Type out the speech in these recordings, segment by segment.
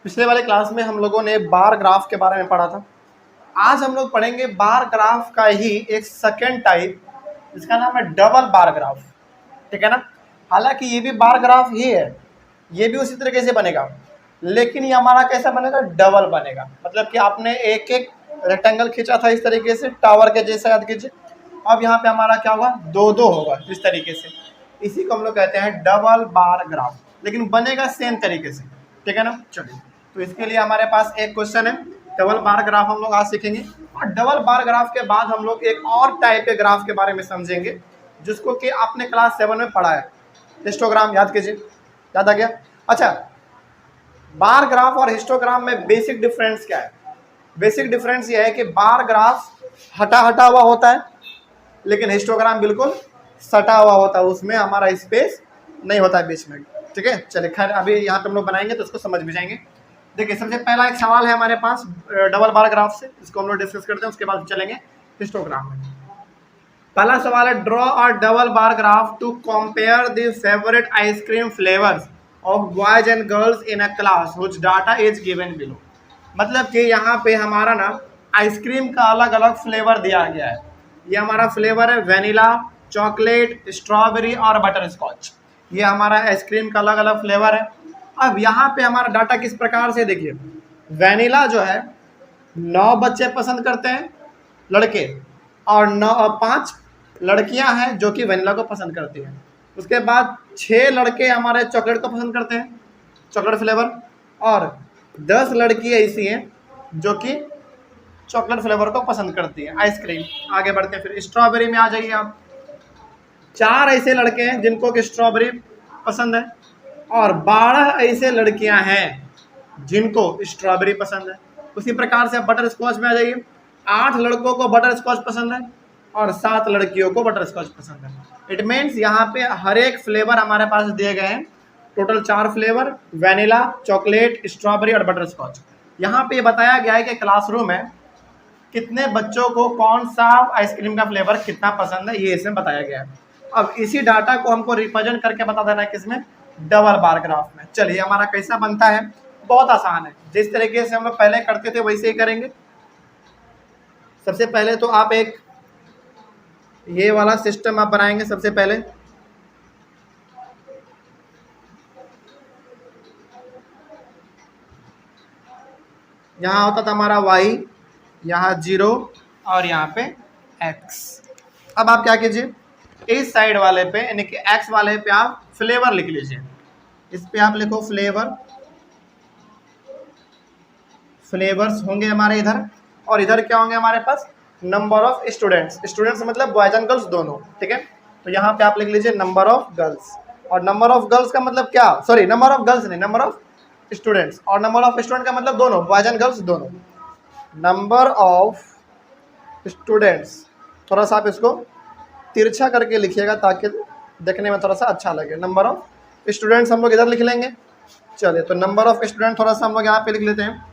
पिछले वाले क्लास में हम लोगों ने बार ग्राफ के बारे में पढ़ा था। आज हम लोग पढ़ेंगे बार ग्राफ का ही एक सेकेंड टाइप, जिसका नाम है डबल बार ग्राफ। ठीक है ना। हालांकि ये भी बार ग्राफ ही है, ये भी उसी तरीके से बनेगा, लेकिन ये हमारा कैसा बनेगा, डबल बनेगा। मतलब कि आपने एक एक रेक्टेंगल खींचा था इस तरीके से, टावर के जैसा, याद कीजिए। अब यहाँ पे हमारा क्या होगा, दो दो होगा इस तरीके से। इसी को हम लोग कहते हैं डबल बार ग्राफ, लेकिन बनेगा सेम तरीके से। ठीक है ना। चलिए, तो इसके लिए हमारे पास एक क्वेश्चन है, डबल बार ग्राफ हम लोग आज सीखेंगे। और डबल बार ग्राफ के बाद हम लोग एक और टाइप के ग्राफ के बारे में समझेंगे, जिसको कि आपने क्लास 7 में पढ़ा है, हिस्टोग्राम। याद कीजिए, याद आ गया। अच्छा, बार ग्राफ और हिस्टोग्राम में बेसिक डिफरेंस क्या है? बेसिक डिफरेंस ये है कि बार ग्राफ हटा हटा हुआ होता है, लेकिन हिस्टोग्राम बिल्कुल सटा हुआ होता है, उसमें हमारा स्पेस नहीं होता है बीच में। ठीक है। चलिए, खैर अभी यहाँ पे हम लोग बनाएंगे तो उसको समझ में जाएंगे। देखिए, सबसे पहला एक सवाल है हमारे पास डबल बार ग्राफ से, इसको हम लोग डिस्कस करते हैं, उसके बाद चलेंगे हिस्टोग्राम में। पहला सवाल है, draw a double bar graph to compare the favourite ice cream flavours of boys and girls in a class which data is given below. मतलब कि यहाँ पे हमारा ना आइसक्रीम का अलग अलग फ्लेवर दिया गया है। ये हमारा फ्लेवर है वेनिला, चॉकलेट, स्ट्रॉबेरी और बटर स्कॉच। ये हमारा आइसक्रीम का अलग अलग फ्लेवर है। अब यहाँ पे हमारा डाटा किस प्रकार से, देखिए, वेनिला जो है 9 बच्चे पसंद करते हैं लड़के, और 5 लड़कियां हैं जो कि वेनिला को पसंद करती हैं। उसके बाद 6 लड़के हमारे चॉकलेट को पसंद करते हैं, चॉकलेट फ्लेवर, और 10 लड़की ऐसी हैं जो कि चॉकलेट फ्लेवर को पसंद करती है आइसक्रीम। आगे बढ़ते हैं, फिर स्ट्रॉबेरी में आ जाइए आप। 4 ऐसे लड़के हैं जिनको कि स्ट्रॉबेरी पसंद है, और 12 ऐसे लड़कियां हैं जिनको स्ट्रॉबेरी पसंद है। उसी प्रकार से बटर स्कॉच में आ जाइए। 8 लड़कों को बटर स्कॉच पसंद है और 7 लड़कियों को बटर स्कॉच पसंद है। इट मीन्स यहाँ पे हर एक फ्लेवर हमारे पास दिए गए हैं। Total 4 flavour, vanilla, chocolate, strawberry और बटर स्कॉच। यहाँ पे बताया गया है कि क्लासरूम में कितने बच्चों को कौन सा आइसक्रीम का फ्लेवर कितना पसंद है, ये इसमें बताया गया है। अब इसी डाटा को हमको रिप्रेजेंट करके बता देना है किसमें, डबल बार ग्राफ में। चलिए, हमारा कैसा बनता है, बहुत आसान है। जिस तरीके से हम लोग पहले करते थे वैसे ही करेंगे। सबसे पहले तो आप एक ये वाला सिस्टम आप बनाएंगे। सबसे पहले यहाँ होता था हमारा y, यहाँ 0 और यहाँ पे x। अब आप क्या कीजिए, इस साइड वाले पे यानी कि x वाले पे आप फ्लेवर लिख लीजिए। इस पे आप लिखो फ्लेवर, फ्लेवर्स होंगे हमारे इधर, और इधर क्या होंगे हमारे पास, नंबर ऑफ स्टूडेंट्स। स्टूडेंट्स मतलब बॉयज एंड गर्ल्स दोनों। ठीक है। तो यहाँ पे आप लिख लीजिए नंबर ऑफ गर्ल्स, और नंबर ऑफ गर्ल्स का मतलब क्या, सॉरी, नंबर ऑफ गर्ल्स नहीं, नंबर ऑफ स्टूडेंट्स, और नंबर ऑफ स्टूडेंट का मतलब दोनों, बॉयज एंड गर्ल्स दोनों। नंबर ऑफ स्टूडेंट्स, थोड़ा सा आप इसको तिरछा करके लिखिएगा ताकि देखने में थोड़ा सा अच्छा लगे। नंबर ऑफ स्टूडेंट्स हम लोग इधर लिख लेंगे। चलिए, तो नंबर ऑफ स्टूडेंट थोड़ा सा हम लोग यहाँ पे लिख लेते हैं।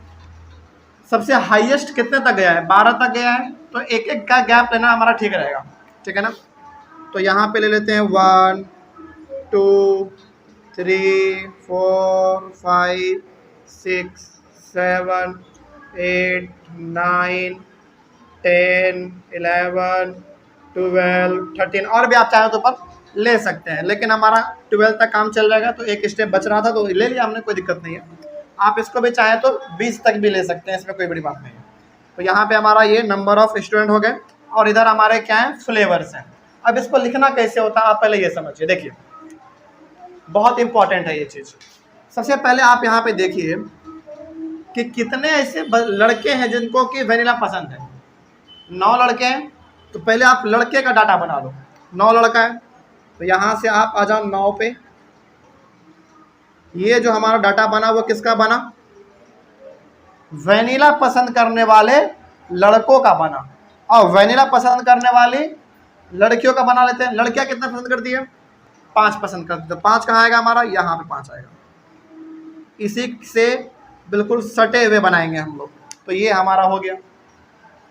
सबसे हाईएस्ट कितने तक गया है, 12 तक गया है, तो एक एक का गैप लेना हमारा ठीक रहेगा। ठीक है ना। तो यहाँ पे ले लेते हैं 1 2 3 4 5 6 7 8 9 10 11 12 13, और भी आप चाहे तो पर ले सकते हैं, लेकिन हमारा 12 तक काम चल जाएगा, तो एक स्टेप बच रहा था तो ले लिया हमने, कोई दिक्कत नहीं है। आप इसको भी चाहे तो 20 तक भी ले सकते हैं, इसमें कोई बड़ी बात नहीं है। तो यहाँ पे हमारा ये नंबर ऑफ स्टूडेंट हो गए, और इधर हमारे क्या है, फ्लेवर्स हैं। अब इसको लिखना कैसे होता है, आप पहले ये समझिए। देखिए, बहुत इंपॉर्टेंट है ये चीज़। सबसे पहले आप यहाँ पे देखिए कि कितने ऐसे लड़के हैं जिनको कि वेनिला पसंद है। 9 लड़के हैं, तो पहले आप लड़के का डाटा बना लो। 9 लड़का है, तो यहाँ से आप आ जाओ 9 पे। ये जो हमारा डाटा बना वो किसका बना, वेनिला पसंद करने वाले लड़कों का बना, और वेनिला पसंद करने वाली लड़कियों का बना लेते हैं। लड़कियां कितना पसंद करती है, 5 पसंद करती है, तो 5 कहाँ आएगा हमारा, यहाँ पे 5 आएगा। इसी से बिल्कुल सटे हुए बनाएंगे हम लोग। तो ये हमारा हो गया,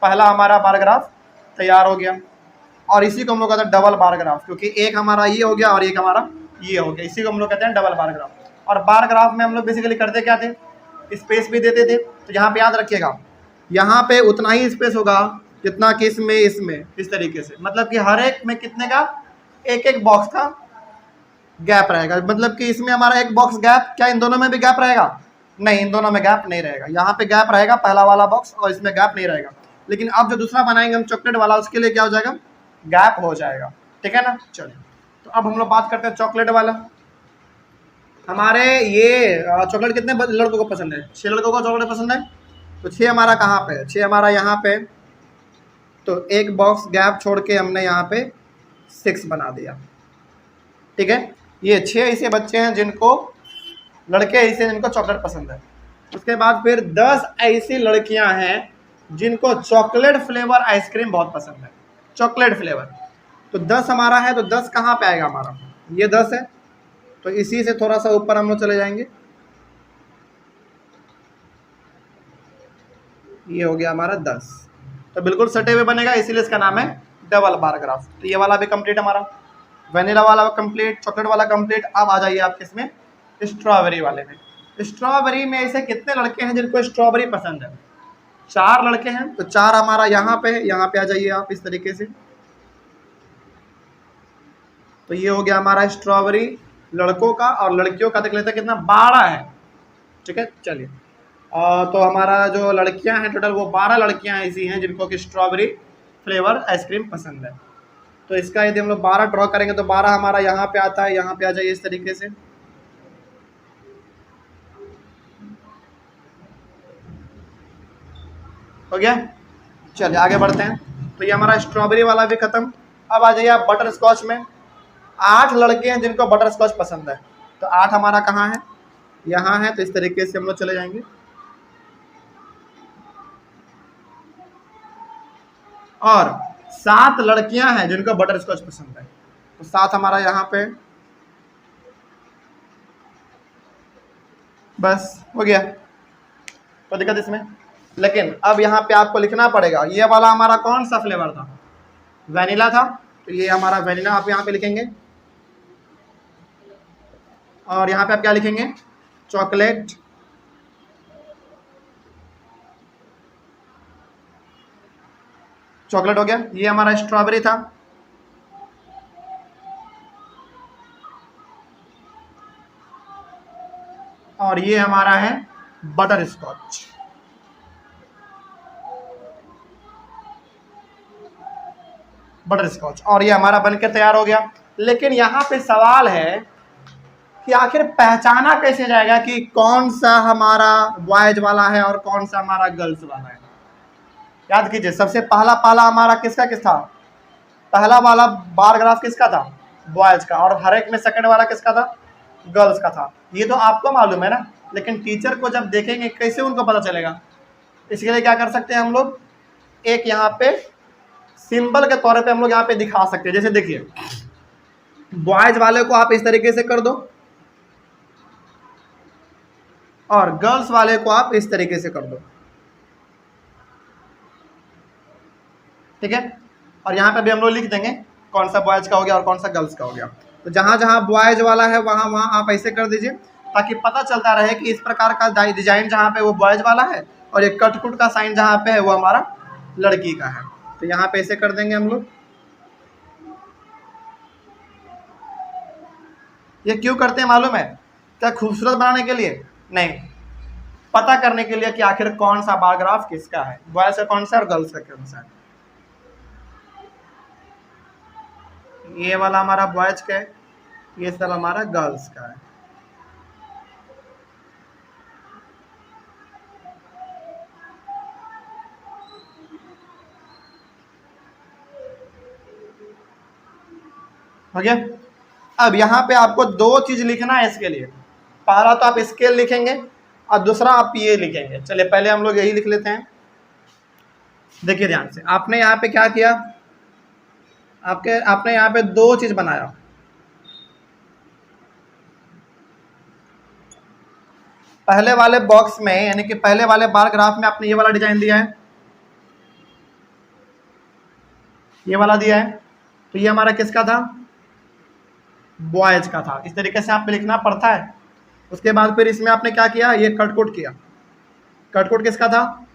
पहला हमारा बार ग्राफ तैयार हो गया। और इसी को हम लोग कहते हैं डबल बार ग्राफ, क्योंकि एक हमारा ये हो गया और एक हमारा ये हो गया। इसी को हम लोग कहते हैं डबल बार ग्राफ। और बार ग्राफ में हम लोग बेसिकली करते क्या थे, स्पेस भी देते थे। तो यहाँ पे याद रखिएगा, यहाँ पे उतना ही स्पेस होगा जितना कि इसमें इस तरीके से, मतलब कि हर एक में कितने का एक एक बॉक्स का गैप रहेगा। मतलब कि इसमें हमारा एक बॉक्स गैप, क्या इन दोनों में भी गैप रहेगा? नहीं, इन दोनों में गैप नहीं रहेगा। यहाँ पे गैप रहेगा पहला वाला बॉक्स, और इसमें गैप नहीं रहेगा। लेकिन अब जो दूसरा बनाएंगे हम चॉकलेट वाला, उसके लिए क्या हो जाएगा? गैप हो जाएगा। ठीक है ना। चलिए, तो अब हम लोग बात करते हैं चॉकलेट वाला। हमारे ये चॉकलेट कितने लड़कों को पसंद है? 6 लड़कों को चॉकलेट पसंद है। तो 6 हमारा कहाँ पे है? 6 हमारा यहाँ पे। तो एक बॉक्स गैप छोड़ के हमने यहाँ पे 6 बना दिया। ठीक है, ये 6 ऐसे बच्चे हैं जिनको, लड़के ऐसे जिनको चॉकलेट पसंद है। उसके बाद फिर 10 ऐसी लड़कियां हैं जिनको चॉकलेट फ्लेवर आइसक्रीम बहुत पसंद है। चॉकलेट फ्लेवर, तो 10 हमारा है। तो 10 कहाँ पे आएगा हमारा? ये 10 है। तो इसी से थोड़ा सा ऊपर हम लोग चले जाएंगे, ये हो गया हमारा 10। तो बिल्कुल सटे हुए बनेगा, इसीलिए इसका नाम है डबल बार ग्राफ। तो ये वाला भी कंप्लीट हमारा, वेनिला वाला कंप्लीट, चॉकलेट वाला कंप्लीट। अब आ जाइए आप किसमें? स्ट्रॉबेरी वाले में। स्ट्रॉबेरी में ऐसे कितने लड़के हैं जिनको स्ट्रॉबेरी पसंद है? 4 लड़के हैं। तो 4 हमारा यहाँ पे है। यहाँ पे आ जाइए आप इस तरीके से। तो ये हो गया हमारा स्ट्रॉबेरी लड़कों का, और लड़कियों का देख लेते हैं कितना, 12 है। ठीक है, चलिए। तो हमारा जो लड़कियां हैं टोटल, वो 12 लड़कियां ऐसी हैं जिनको कि स्ट्रॉबेरी फ्लेवर आइसक्रीम पसंद है। तो इसका यदि हम लोग 12 ड्रॉ करेंगे तो 12 हमारा यहाँ पे आता है। यहाँ पे आ जाइए इस तरीके से। हो गया, चलिए आगे बढ़ते हैं। तो ये हमारा स्ट्रॉबेरी वाला भी खत्म। अब आ जाइए आप बटर स्कॉच में। 8 लड़के हैं जिनको बटर स्कॉच पसंद है। तो 8 हमारा कहाँ है? यहाँ है। तो इस तरीके से हम लोग चले जाएंगे, और 7 लड़कियां हैं जिनको बटर स्कॉच पसंद है। तो 7 हमारा यहाँ पे, बस हो गया। कोई दिक्कत इसमें? लेकिन अब यहाँ पे आपको लिखना पड़ेगा, ये वाला हमारा कौन सा फ्लेवर था? वेनिला था। तो ये हमारा वेनिला आप यहाँ पे लिखेंगे, और यहाँ पे आप क्या लिखेंगे? चॉकलेट। चॉकलेट हो गया। ये हमारा स्ट्रॉबेरी था, और ये हमारा है बटर स्कॉच। बटर स्कॉच, और ये हमारा बनकर तैयार हो गया। लेकिन यहाँ पे सवाल है कि आखिर पहचाना कैसे जाएगा कि कौन सा हमारा बॉयज वाला है और कौन सा हमारा गर्ल्स वाला है? याद कीजिए, सबसे पहला पाला हमारा किसका किस था? पहला वाला बार ग्राफ किसका था? बॉयज का। और हर एक में सेकंड वाला किसका था? गर्ल्स का था। ये तो आपको मालूम है ना, लेकिन टीचर को जब देखेंगे कैसे उनको पता चलेगा? इसके लिए क्या कर सकते हैं हम लोग? एक यहाँ पे सिंबल के तौर पे हम लोग यहाँ पे दिखा सकते हैं। जैसे देखिए, बॉयज वाले को आप इस तरीके से कर दो, और गर्ल्स वाले को आप इस तरीके से कर दो। ठीक है, और यहाँ पे भी हम लोग लिख देंगे कौन सा बॉयज का हो गया और कौन सा गर्ल्स का हो गया। तो जहाँ जहाँ बॉयज वाला है वहाँ वहाँ आप ऐसे कर दीजिए, ताकि पता चलता रहे कि इस प्रकार का डिजाइन जहाँ पे वो बॉयज वाला है, और एक कटकुट का साइन जहाँ पे है वो हमारा लड़की का है। तो यहाँ पे ऐसे कर देंगे हम लोग। ये क्यों करते हैं मालूम है? क्या खूबसूरत बनाने के लिए? नहीं, पता करने के लिए कि आखिर कौन सा बार ग्राफ किसका है, बॉयज का कौन सा और गर्ल्स का कौन सा है। ये वाला हमारा बॉयज का है, ये सब हमारा गर्ल्स का है। हो गया। अब यहाँ पे आपको 2 चीज लिखना है इसके लिए। पहला तो आप स्केल लिखेंगे, और दूसरा आप ये लिखेंगे। चलिए पहले हम लोग यही लिख लेते हैं। देखिए ध्यान से, आपने यहाँ पे क्या किया? आपने यहाँ पे 2 चीज बनाया। पहले वाले बॉक्स में, यानी कि पहले वाले बार ग्राफ में आपने ये वाला डिजाइन दिया है, ये वाला दिया है। तो ये हमारा किसका था? बॉयज का था। इस तरीके से आप पे लिखना पड़ता है। उसके बाद फिर इसमें आपने क्या किया? ये कटकुट किया। कट कोड किसका था?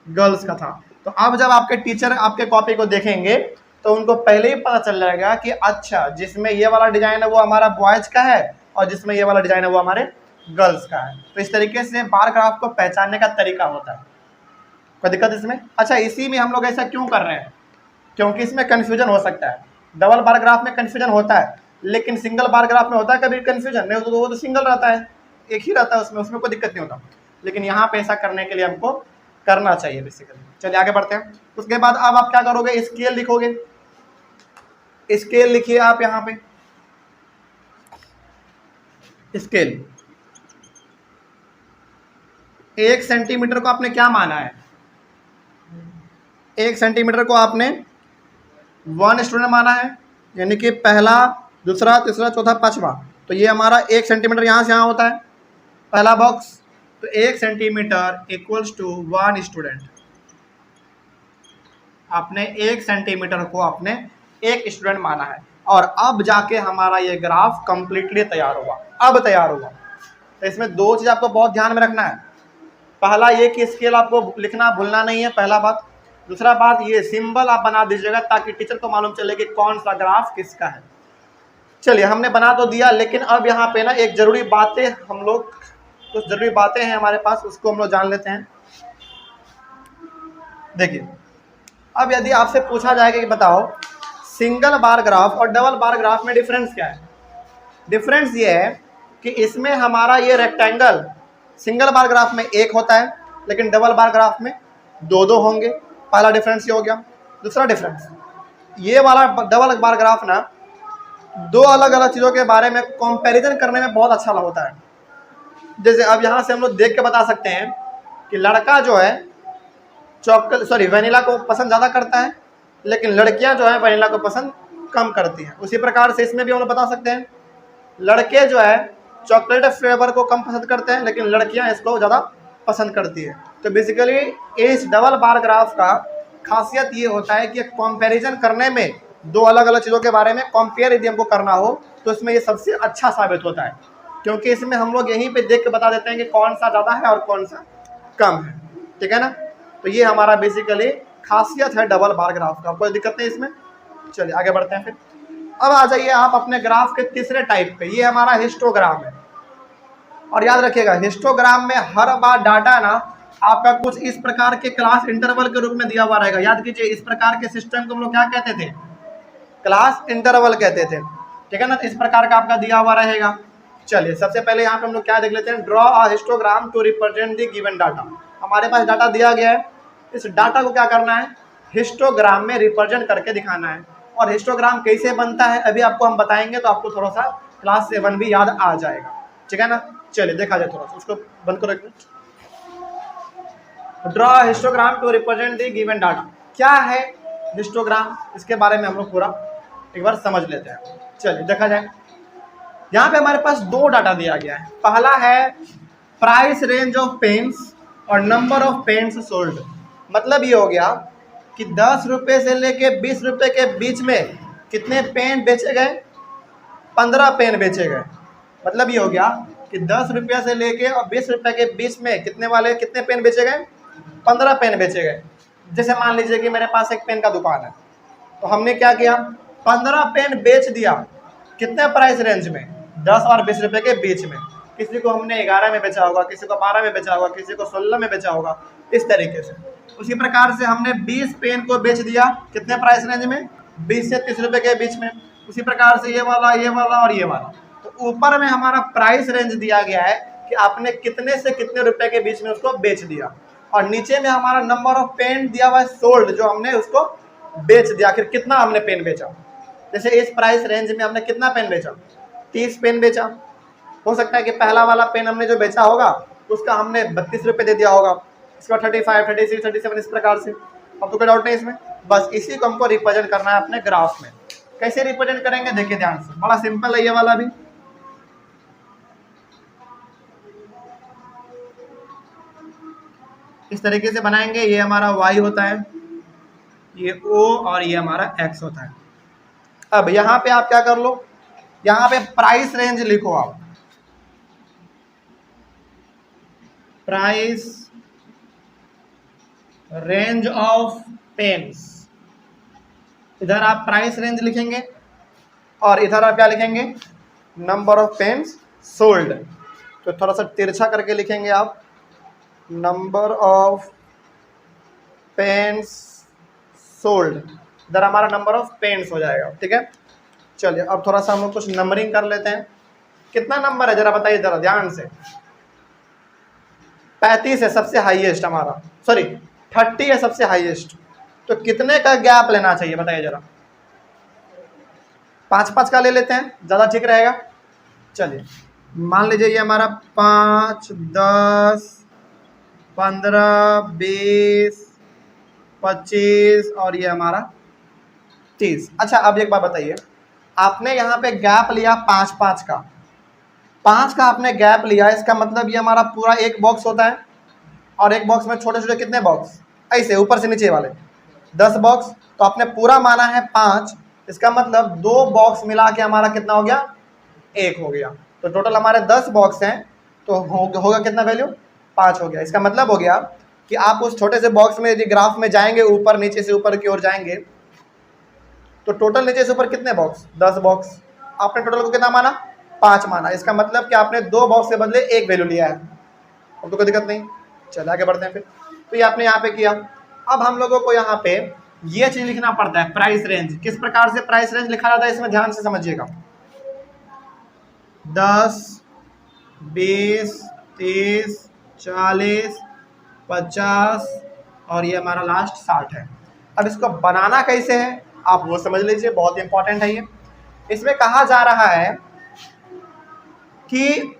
गर्ल्स का था। तो अब जब आपके टीचर आपके कॉपी को देखेंगे तो उनको पहले ही पता चल जाएगा कि अच्छा जिसमें ये वाला डिजाइन है वो हमारा बॉयज का है और जिसमें ये वाला डिजाइन है वो हमारे गर्ल्स का है। तो इस तरीके से बार ग्राफ को पहचानने का तरीका होता है। कोई दिक्कत इसमें? अच्छा, इसी में हम लोग ऐसा क्यों कर रहे हैं? क्योंकि इसमें कन्फ्यूजन हो सकता है। डबल बार ग्राफ में कन्फ्यूजन होता है, लेकिन सिंगल बार ग्राफ में होता है कभी कन्फ्यूजन नहीं, वो तो सिंगल रहता है, एक ही रहता है उसमें कोई दिक्कत नहीं होता। लेकिन यहाँ पे ऐसा करने के लिए हमको करना चाहिए बेसिकली। चलिए आगे बढ़ते हैं। उसके बाद अब आप क्या करोगे? स्केल लिखोगे। स्केल लिखिए आप यहाँ पे, स्केल 1 सेंटीमीटर को आपने क्या माना है? 1 सेंटीमीटर को आपने 1 स्टूडेंट माना है, यानी कि पहला, दूसरा, तीसरा, चौथा, पांचवा। तो ये हमारा 1 सेंटीमीटर यहाँ से यहाँ होता है पहला बॉक्स। तो 1 सेंटीमीटर इक्वल्स टू 1 स्टूडेंट। आपने 1 सेंटीमीटर को आपने 1 स्टूडेंट माना है। और अब जाके हमारा ये ग्राफ कंप्लीटली तैयार हुआ। अब तैयार हुआ तो इसमें 2 चीज़ आपको बहुत ध्यान में रखना है। पहला ये कि स्केल आपको लिखना भूलना नहीं है, पहला बात। दूसरा बात, ये सिंबल आप बना दीजिएगा ताकि टीचर को मालूम चले कि कौन सा ग्राफ किसका है। चलिए, हमने बना तो दिया, लेकिन अब यहाँ पे ना एक जरूरी बातें, हम लोग कुछ जरूरी बातें हैं हमारे पास, उसको हम लोग जान लेते हैं। देखिए, अब यदि आपसे पूछा जाएगा कि बताओ सिंगल बार ग्राफ और डबल बार ग्राफ में डिफरेंस क्या है? डिफरेंस ये है कि इसमें हमारा ये रेक्टेंगल सिंगल बार ग्राफ में 1 होता है, लेकिन डबल बार ग्राफ में 2 होंगे। पहला डिफरेंस ये हो गया। दूसरा डिफरेंस, ये वाला डबल बार ग्राफ ना 2 अलग अलग चीज़ों के बारे में कंपैरिजन करने में बहुत अच्छा होता है। जैसे अब यहाँ से हम लोग देख के बता सकते हैं कि लड़का जो है वेनिला को पसंद ज़्यादा करता है, लेकिन लड़कियां जो है वेनिला को पसंद कम करती हैं। उसी प्रकार से इसमें भी हम लोग बता सकते हैं, लड़के जो है चॉकलेट फ्लेवर को कम पसंद करते हैं, लेकिन लड़कियां इसको ज़्यादा पसंद करती है। तो बेसिकली इस डबल बार ग्राफ का खासियत ये होता है कि कंपैरिजन करने में 2 अलग अलग चीज़ों के बारे में कंपेयर यदि हमको करना हो तो इसमें ये सबसे अच्छा साबित होता है, क्योंकि इसमें हम लोग यहीं पे देख के बता देते हैं कि कौन सा ज़्यादा है और कौन सा कम है। ठीक है ना? तो ये हमारा बेसिकली खासियत है डबल बार ग्राफ का। कोई दिक्कत नहीं इसमें। चलिए आगे बढ़ते हैं फिर। अब आ जाइए आप अपने ग्राफ के तीसरे टाइप पे। ये हमारा हिस्टोग्राम है। और याद रखिएगा, हिस्टोग्राम में हर बार डाटा ना आपका कुछ इस प्रकार के क्लास इंटरवल के रूप में दिया हुआ रहेगा। याद कीजिए, इस प्रकार के सिस्टम को हम लोग क्या कहते थे? क्लास इंटरवल कहते थे। ठीक है ना? तो इस प्रकार का आपका दिया हुआ रहेगा। चलिए, सबसे पहले यहाँ पे हम लोग क्या देख लेते हैं, draw a histogram to represent the given data. हमारे पास डाटा दिया गया है, इस डाटा को क्या करना है? हिस्टोग्राम में रिप्रेजेंट करके दिखाना है। और हिस्टोग्राम कैसे बनता है अभी आपको हम बताएंगे, तो आपको थोड़ा सा क्लास 7 भी याद आ जाएगा। ठीक है ना? चलिए देखा जाए, थोड़ा सा उसको बंद करो एक minute. Draw histogram to represent the given data. क्या है हिस्टोग्राम, इसके बारे में हम लोग पूरा एक बार समझ लेते हैं। चलिए देखा जाए, यहाँ पे हमारे पास 2 डाटा दिया गया है। पहला है प्राइस रेंज ऑफ पेन्स और नंबर ऑफ पेन्स सोल्ड। मतलब ये हो गया कि 10 रुपये से लेके 20 रुपये के बीच में कितने पेन बेचे गए? 15 पेन बेचे गए। मतलब ये हो गया कि 10 रुपये से लेके और 20 रुपये के बीच में कितने पेन बेचे गए? 15 पेन बेचे गए। जैसे मान लीजिए कि मेरे पास एक पेन का दुकान है, तो हमने क्या किया, 15 पेन बेच दिया। कितने प्राइस रेंज में? 10 और 20 रुपये के बीच में। किसी को हमने 11 में बेचा होगा, किसी को 12 में बेचा होगा, किसी को 16 में बेचा होगा, इस तरीके से। उसी प्रकार से हमने 20 पेन को बेच दिया। कितने प्राइस रेंज में? 20 से 30 रुपये के बीच में। उसी प्रकार से ये वाला और ये वाला। तो ऊपर में हमारा प्राइस रेंज दिया गया है कि आपने कितने से कितने रुपए के बीच में उसको बेच दिया, और नीचे में हमारा नंबर ऑफ पेन दिया हुआ है सोल्ड, जो हमने उसको बेच दिया। आखिर कितना हमने पेन बेचा? जैसे इस प्राइस रेंज में हमने कितना पेन बेचा? 30 पेन बेचा। हो सकता है कि पहला वाला पेन हमने जो बेचा होगा उसका हमने 32 रुपये दे दिया होगा, इसका 35, 36, 37, इस प्रकार से। अब तो कोई डाउट नहीं इसमें। बस इसी को हमको रिप्रेजेंट करना है अपने ग्राफ में। कैसे रिप्रेजेंट करेंगे देखिए ध्यान से, बड़ा सिंपल है ये वाला भी। इस तरीके से बनाएंगे। ये हमारा y होता है, ये o और ये हमारा x होता है। अब यहाँ पे आप क्या कर लो, यहाँ पे प्राइस रेंज लिखो आप। प्राइस रेंज ऑफ पेन्स, इधर आप प्राइस रेंज लिखेंगे और इधर आप क्या लिखेंगे, नंबर ऑफ पेन्स सोल्ड। तो थोड़ा सा तिरछा करके लिखेंगे आप, नंबर ऑफ पेन्स सोल्ड, इधर हमारा नंबर ऑफ पेन्स हो जाएगा। ठीक है, चलिए अब थोड़ा सा हम लोग कुछ नंबरिंग कर लेते हैं। कितना नंबर है जरा बताइए जरा ध्यान से। 35 है सबसे हाईएस्ट हमारा, सॉरी 30 है सबसे हाईएस्ट। तो कितने का गैप लेना चाहिए बताइए जरा। 5-5 का ले लेते हैं, ज़्यादा ठीक रहेगा। चलिए मान लीजिए ये हमारा 5, 10, 15, 20, 25 और ये हमारा 30। अच्छा अब एक बात बताइए, आपने यहाँ पे गैप लिया 5-5 का, 5 का आपने गैप लिया, इसका मतलब ये हमारा पूरा एक बॉक्स होता है और एक बॉक्स में छोटे छोटे कितने बॉक्स, ऐसे ऊपर से नीचे वाले 10 बॉक्स। तो आपने पूरा माना है 5, इसका मतलब 2 बॉक्स मिला के हमारा कितना हो गया, 1 हो गया। तो टोटल हमारे 10 बॉक्स हैं, तो होगा कितना वैल्यू, 5 हो गया। इसका मतलब हो गया कि आप उस छोटे से बॉक्स में यदि ग्राफ में जाएंगे, ऊपर नीचे से ऊपर की ओर जाएंगे, तो टोटल नीचे से ऊपर कितने बॉक्स, 10 बॉक्स। आपने टोटल को कितना माना, 5 माना। इसका मतलब कि आपने 2 बॉक्स के बदले 1 वैल्यू लिया है। अब तो कोई दिक्कत नहीं, चलिए आगे बढ़ते हैं फिर। तो ये आपने यहाँ पे किया। अब हम लोगों को यहाँ पे ये चीज लिखना पड़ता है, प्राइस रेंज। किस प्रकार से प्राइस रेंज लिखा जाता है, इसमें ध्यान से समझिएगा। 10, 20, 30, 40, 50 और ये हमारा लास्ट 60 है। अब इसको बनाना कैसे है आप वो समझ लीजिए, बहुत इंपॉर्टेंट है ये। इसमें कहा जा रहा है कि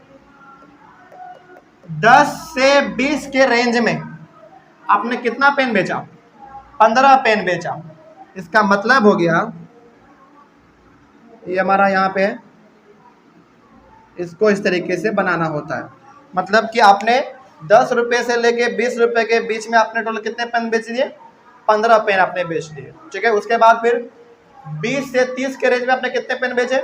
10 से 20 के रेंज में आपने कितना पेन बेचा, 15 पेन बेचा। इसका मतलब हो गया ये हमारा यहाँ पे है, इसको इस तरीके से बनाना होता है। मतलब कि आपने 10 रुपये से लेके 20 रुपये के बीच में आपने टोटल कितने पेन बेच दिए, 15 पेन आपने बेच दिए। ठीक है, उसके बाद फिर 20 से 30 के रेंज में आपने कितने पेन बेचे,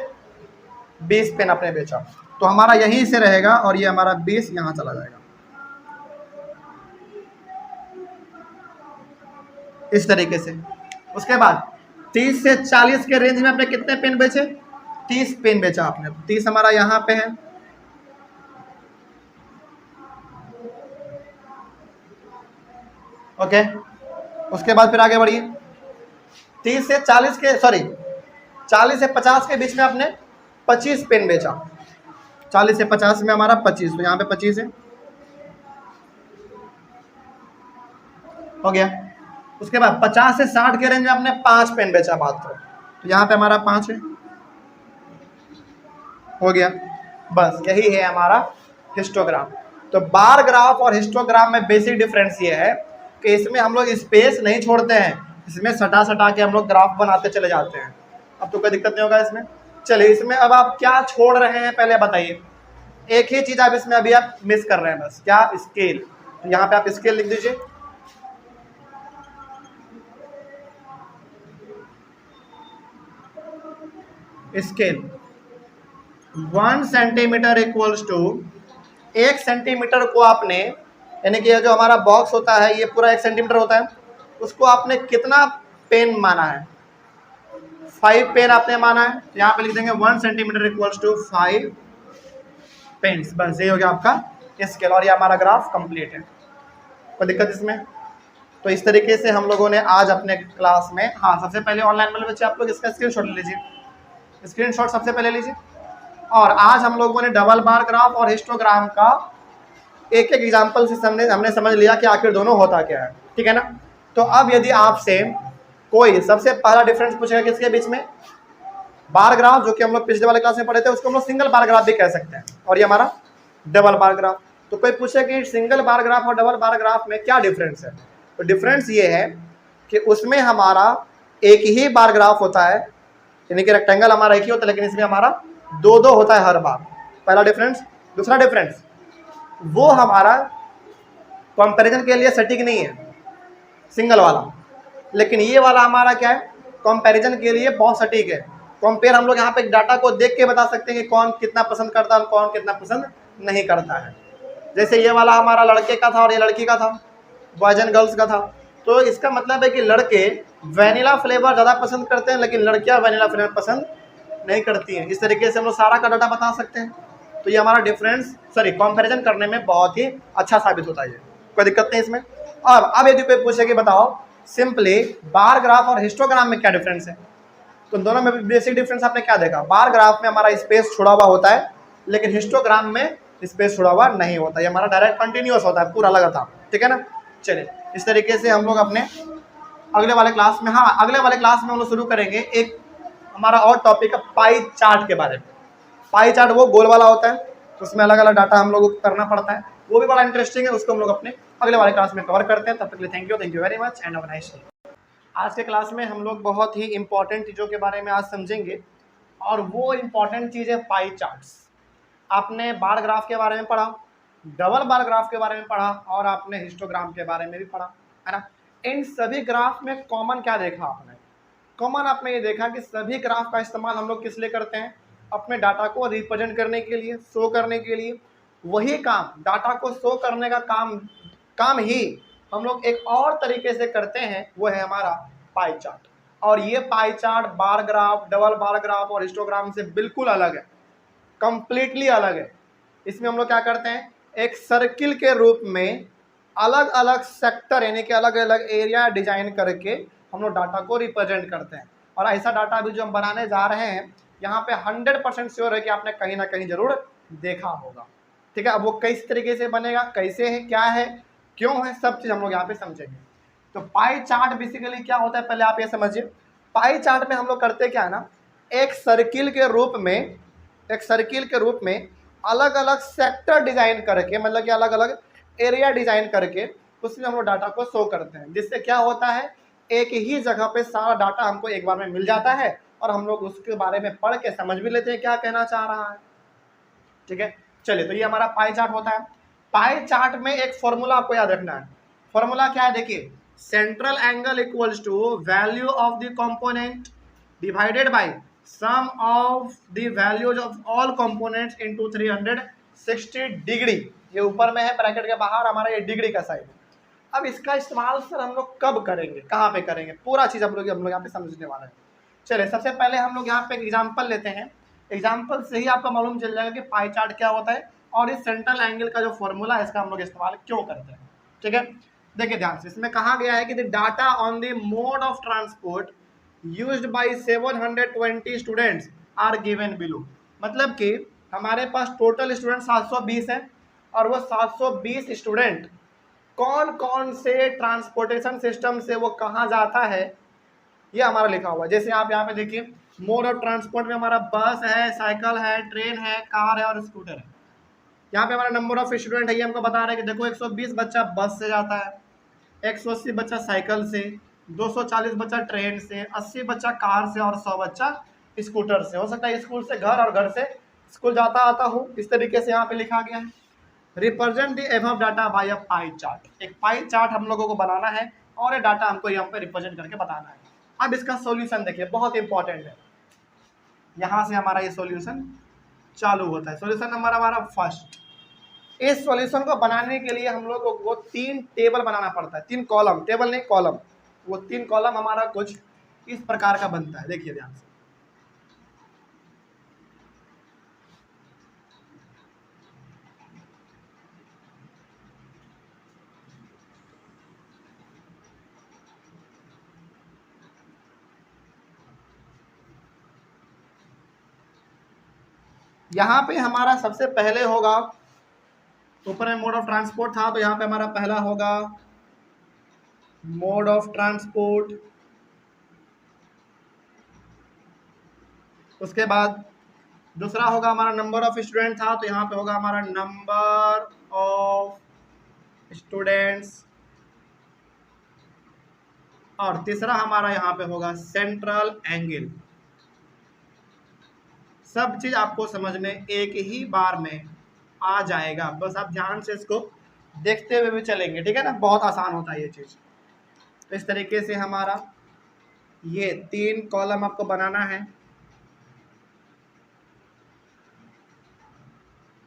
20 पेन आपने बेचा। तो हमारा यहीं से रहेगा और ये हमारा 20 यहाँ चला जाएगा, इस तरीके से। उसके बाद 30 से 40 के रेंज में आपने कितने पेन बेचे, 30 पेन बेचा आपने। 30 हमारा यहाँ पे है, ओके। उसके बाद फिर आगे बढ़िए, 30 से 40 के, सॉरी 40 से 50 के बीच में आपने 25 पेन बेचा। 40 से 50 में हमारा 25, तो यहाँ पे 25 है, हो गया। उसके बाद 50 से 60 के रेंज में आपने 5 पेन बेचा बात करो, तो यहाँ पे हमारा 5 है, हो गया। बस यही है हमारा हिस्टोग्राम। तो बार ग्राफ और हिस्टोग्राम में बेसिक डिफरेंस ये है कि इसमें हम लोग स्पेस नहीं छोड़ते हैं, इसमें सटा सटा के हम लोग ग्राफ बनाते चले जाते हैं। अब तो कोई दिक्कत नहीं होगा इसमें। चलिए इसमें अब आप क्या छोड़ रहे हैं पहले बताइए। एक ही चीज आप इसमें अभी आप मिस कर रहे हैं, बस क्या, स्केल। तो यहाँ पे आप स्केल लिख दीजिए, scale 1 centimetre equals to, 1 centimetre को आपने, यानी कि ये जो हमारा बॉक्स होता है ये पूरा 1 सेंटीमीटर होता है, उसको आपने कितना पेन माना है, 5 पेन आपने माना है। तो यहाँ पे लिख देंगे 1 सेंटीमीटर इक्वल्स टू 5 पेन्स। बस ये हो गया आपका स्केल और ये हमारा ग्राफ कंप्लीट है। कोई दिक्कत इसमें। तो इस तरीके से हम लोगों ने आज अपने क्लास में, हाँ सबसे पहले ऑनलाइन वाले बच्चे आप लोग इसका स्क्रीनशॉट ले लीजिए, स्क्रीनशॉट सबसे पहले लीजिए। और आज हम लोगों ने डबल बार ग्राफ और हिस्टोग्राम का एक एक एग्जाम्पल से हमने समझ लिया कि आखिर दोनों होता क्या है। ठीक है ना। तो अब यदि आपसे कोई सबसे पहला डिफरेंस पूछेगा किसके बीच में, बार ग्राफ, जो कि हम लोग पिछले वाले क्लास में पढ़े थे, उसको हम लोग सिंगल बार ग्राफ भी कह सकते हैं, और ये हमारा डबल बार ग्राफ। तो कोई पूछे कि सिंगल बार ग्राफ और डबल बार ग्राफ में क्या डिफरेंस है, तो डिफरेंस ये है कि उसमें हमारा एक ही बार ग्राफ होता है, यानी कि रेक्टेंगल हमारा एक ही होता है, लेकिन इसमें हमारा 2-2 होता है हर बार। पहला डिफरेंस। दूसरा डिफरेंस, वो हमारा कंपैरिजन के लिए सटीक नहीं है सिंगल वाला, लेकिन ये वाला हमारा क्या है, कंपैरिजन के लिए बहुत सटीक है। कंपेयर हम लोग यहाँ पे डाटा को देख के बता सकते हैं कि कौन कितना पसंद करता है और कौन कितना पसंद नहीं करता है। जैसे ये वाला हमारा लड़के का था और ये लड़की का था, बॉयज एंड गर्ल्स का था। तो इसका मतलब है कि लड़के वैनिला फ्लेवर ज़्यादा पसंद करते हैं, लेकिन लड़कियां वैनिला फ्लेवर पसंद नहीं करती हैं। इस तरीके से हम लोग सारा का डाटा बता सकते हैं। तो ये हमारा डिफरेंस कंपैरिजन करने में बहुत ही अच्छा साबित होता है। कोई दिक्कत नहीं इसमें। अब यदि कोई पूछे कि बताओ सिंपली बार ग्राफ और हिस्टोग्राम में क्या डिफरेंस है, तो दोनों में बेसिक डिफरेंस आपने क्या देखा, बार ग्राफ में हमारा स्पेस छुड़ा हुआ होता है, लेकिन हिस्टोग्राम में स्पेस छुड़ा हुआ नहीं होता, ये हमारा डायरेक्ट कंटिन्यूअस होता है, पूरा लगातार। ठीक है ना। चलिए इस तरीके से हम लोग अपने अगले वाले क्लास में, अगले वाले क्लास में हम लोग शुरू करेंगे एक हमारा और टॉपिक है पाई चार्ट के बारे में। पाई चार्ट वो गोल वाला होता है, उसमें अलग अलग डाटा हम लोग को करना पड़ता है, वो भी बड़ा इंटरेस्टिंग है, उसको हम लोग अपने अगले वाले क्लास में कवर करते हैं। तब तक के लिए thank you very much and have a nice day. आज के क्लास में हम लोग बहुत ही इंपॉर्टेंट चीज़ों के बारे में आज समझेंगे, और वो इंपॉर्टेंट चीज़ है पाई चार्ट्स। आपने बार ग्राफ के बारे में पढ़ा, डबल बार ग्राफ के बारे में पढ़ा, और आपने हिस्टोग्राम के बारे में भी पढ़ा, है ना। इन सभी ग्राफ में कॉमन क्या देखा आपने, कॉमन आपने ये देखा कि सभी ग्राफ का इस्तेमाल हम लोग किस लिए करते हैं, अपने डाटा को रिप्रेजेंट करने के लिए, शो करने के लिए। वही काम, डाटा को शो करने का काम ही हम लोग एक और तरीके से करते हैं, वो है हमारा पाई चार्ट। और ये pie chart bar graph, double bar graph और हिस्टोग्राम से बिल्कुल अलग है, कंप्लीटली अलग है। इसमें हम लोग क्या करते हैं, एक सर्किल के रूप में अलग अलग सेक्टर यानी कि अलग अलग एरिया डिजाइन करके हम लोग डाटा को रिप्रेजेंट करते हैं। और ऐसा डाटा अभी जो हम बनाने जा रहे हैं, यहाँ पे 100% श्योर है कि आपने कहीं ना कहीं जरूर देखा होगा। ठीक है। अब वो किस तरीके से बनेगा, कैसे है, क्या है, क्यों है, सब चीज़ हम लोग यहाँ पे समझेंगे। तो पाई चार्ट बेसिकली क्या होता है, पहले आप ये समझिए। पाई चार्ट में हम लोग करते क्या है ना, एक सर्किल के रूप में अलग अलग सेक्टर डिजाइन करके, मतलब कि अलग अलग एरिया डिजाइन करके उसमें हम लोग डाटा को शो करते हैं, जिससे क्या होता है, एक ही जगह पे सारा डाटा हमको एक बार में मिल जाता है, और हम लोग उसके बारे में पढ़ के समझ भी लेते हैं क्या कहना चाह रहा है। ठीक है। चलिए, तो ये हमारा पाई चार्ट होता है। पाई चार्ट में एक फॉर्मूला आपको याद रखना है। फॉर्मूला क्या है, देखिए, central angle equals to value of the component divided by sum of the values of all components into 360 degree. ये ऊपर में है, ब्रैकेट के बाहर हमारा ये डिग्री का साइन है। अब इसका इस्तेमाल सर हम लोग कब करेंगे, कहाँ पे करेंगे, पूरा चीज़ हम लोग यहाँ पे समझने वाले हैं। चलिए, सबसे पहले हम लोग यहाँ पे एक एग्जाम्पल लेते हैं। एग्जाम्पल से ही आपका मालूम चल जाएगा कि पाई चार्ट क्या होता है, और इस सेंट्रल एंगल का जो फॉर्मूला है इसका हम लोग इस्तेमाल क्यों करते हैं। ठीक है। देखिए ध्यान से, इसमें कहा गया है कि the data on the mode of transport used by 720 students are given below. मतलब कि हमारे पास टोटल स्टूडेंट 720 हैं, और वो 720 स्टूडेंट कौन कौन से ट्रांसपोर्टेशन सिस्टम से वो कहाँ जाता है, ये हमारा लिखा हुआ है। जैसे आप यहाँ पे देखिए, मोड ऑफ ट्रांसपोर्ट में हमारा बस है, साइकिल है, ट्रेन है, कार है और स्कूटर है। यहाँ पे हमारा नंबर ऑफ स्टूडेंट है, ये हमको बता रहे हैं कि देखो 120 बच्चा बस से जाता है, 180 बच्चा साइकिल से, 240 बच्चा ट्रेन से, 80 बच्चा कार से और 100 बच्चा स्कूटर से। हो सकता है स्कूल से घर और घर से स्कूल जाता आता हो। इस तरीके से यहाँ पे लिखा गया है। Represent the above data by a pie chart. एक पाई चार्ट हम लोगों को बनाना है, और ये डाटा हमको यहाँ पे रिप्रेजेंट करके बताना है। अब इसका सॉल्यूशन देखिए, बहुत इंपॉर्टेंट है। यहाँ से हमारा ये सॉल्यूशन चालू होता है। सॉल्यूशन नंबर हमारा फर्स्ट। इस सॉल्यूशन को बनाने के लिए हम लोग को 3 टेबल बनाना पड़ता है, 3 कॉलम, टेबल नहीं कॉलम। वो 3 कॉलम हमारा कुछ इस प्रकार का बनता है, देखिए ध्यान से। यहाँ पे हमारा सबसे पहले होगा, ऊपर में मोड ऑफ ट्रांसपोर्ट था, तो यहाँ पे हमारा पहला होगा मोड ऑफ ट्रांसपोर्ट। उसके बाद दूसरा होगा हमारा नंबर ऑफ स्टूडेंट था, तो यहाँ पे होगा हमारा नंबर ऑफ स्टूडेंट्स। और तीसरा हमारा यहाँ पे होगा सेंट्रल एंगल। सब चीज आपको समझ में एक ही बार में आ जाएगा, बस आप ध्यान से इसको देखते हुए भी चलेंगे। ठीक है ना, बहुत आसान होता है ये चीज। तो इस तरीके से हमारा ये 3 कॉलम आपको बनाना है।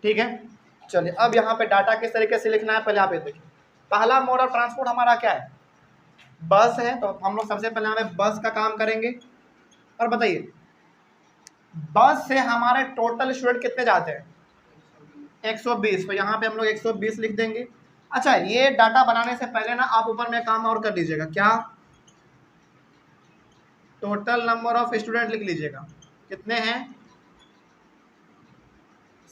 ठीक है। चलिए अब यहाँ पे डाटा किस तरीके से लिखना है पहले आप ये देखिए। पहला मोड ऑफ ट्रांसपोर्ट हमारा क्या है, बस है, तो हम लोग सबसे पहले हमें बस का काम करेंगे। और बताइए बस से हमारे टोटल स्टूडेंट कितने जाते हैं, 120, तो यहाँ पे हम लोग 120 लिख देंगे। अच्छा ये डाटा बनाने से पहले ना आप ऊपर में काम और कर लीजिएगा, क्या, टोटल नंबर ऑफ स्टूडेंट लिख लीजिएगा, कितने हैं,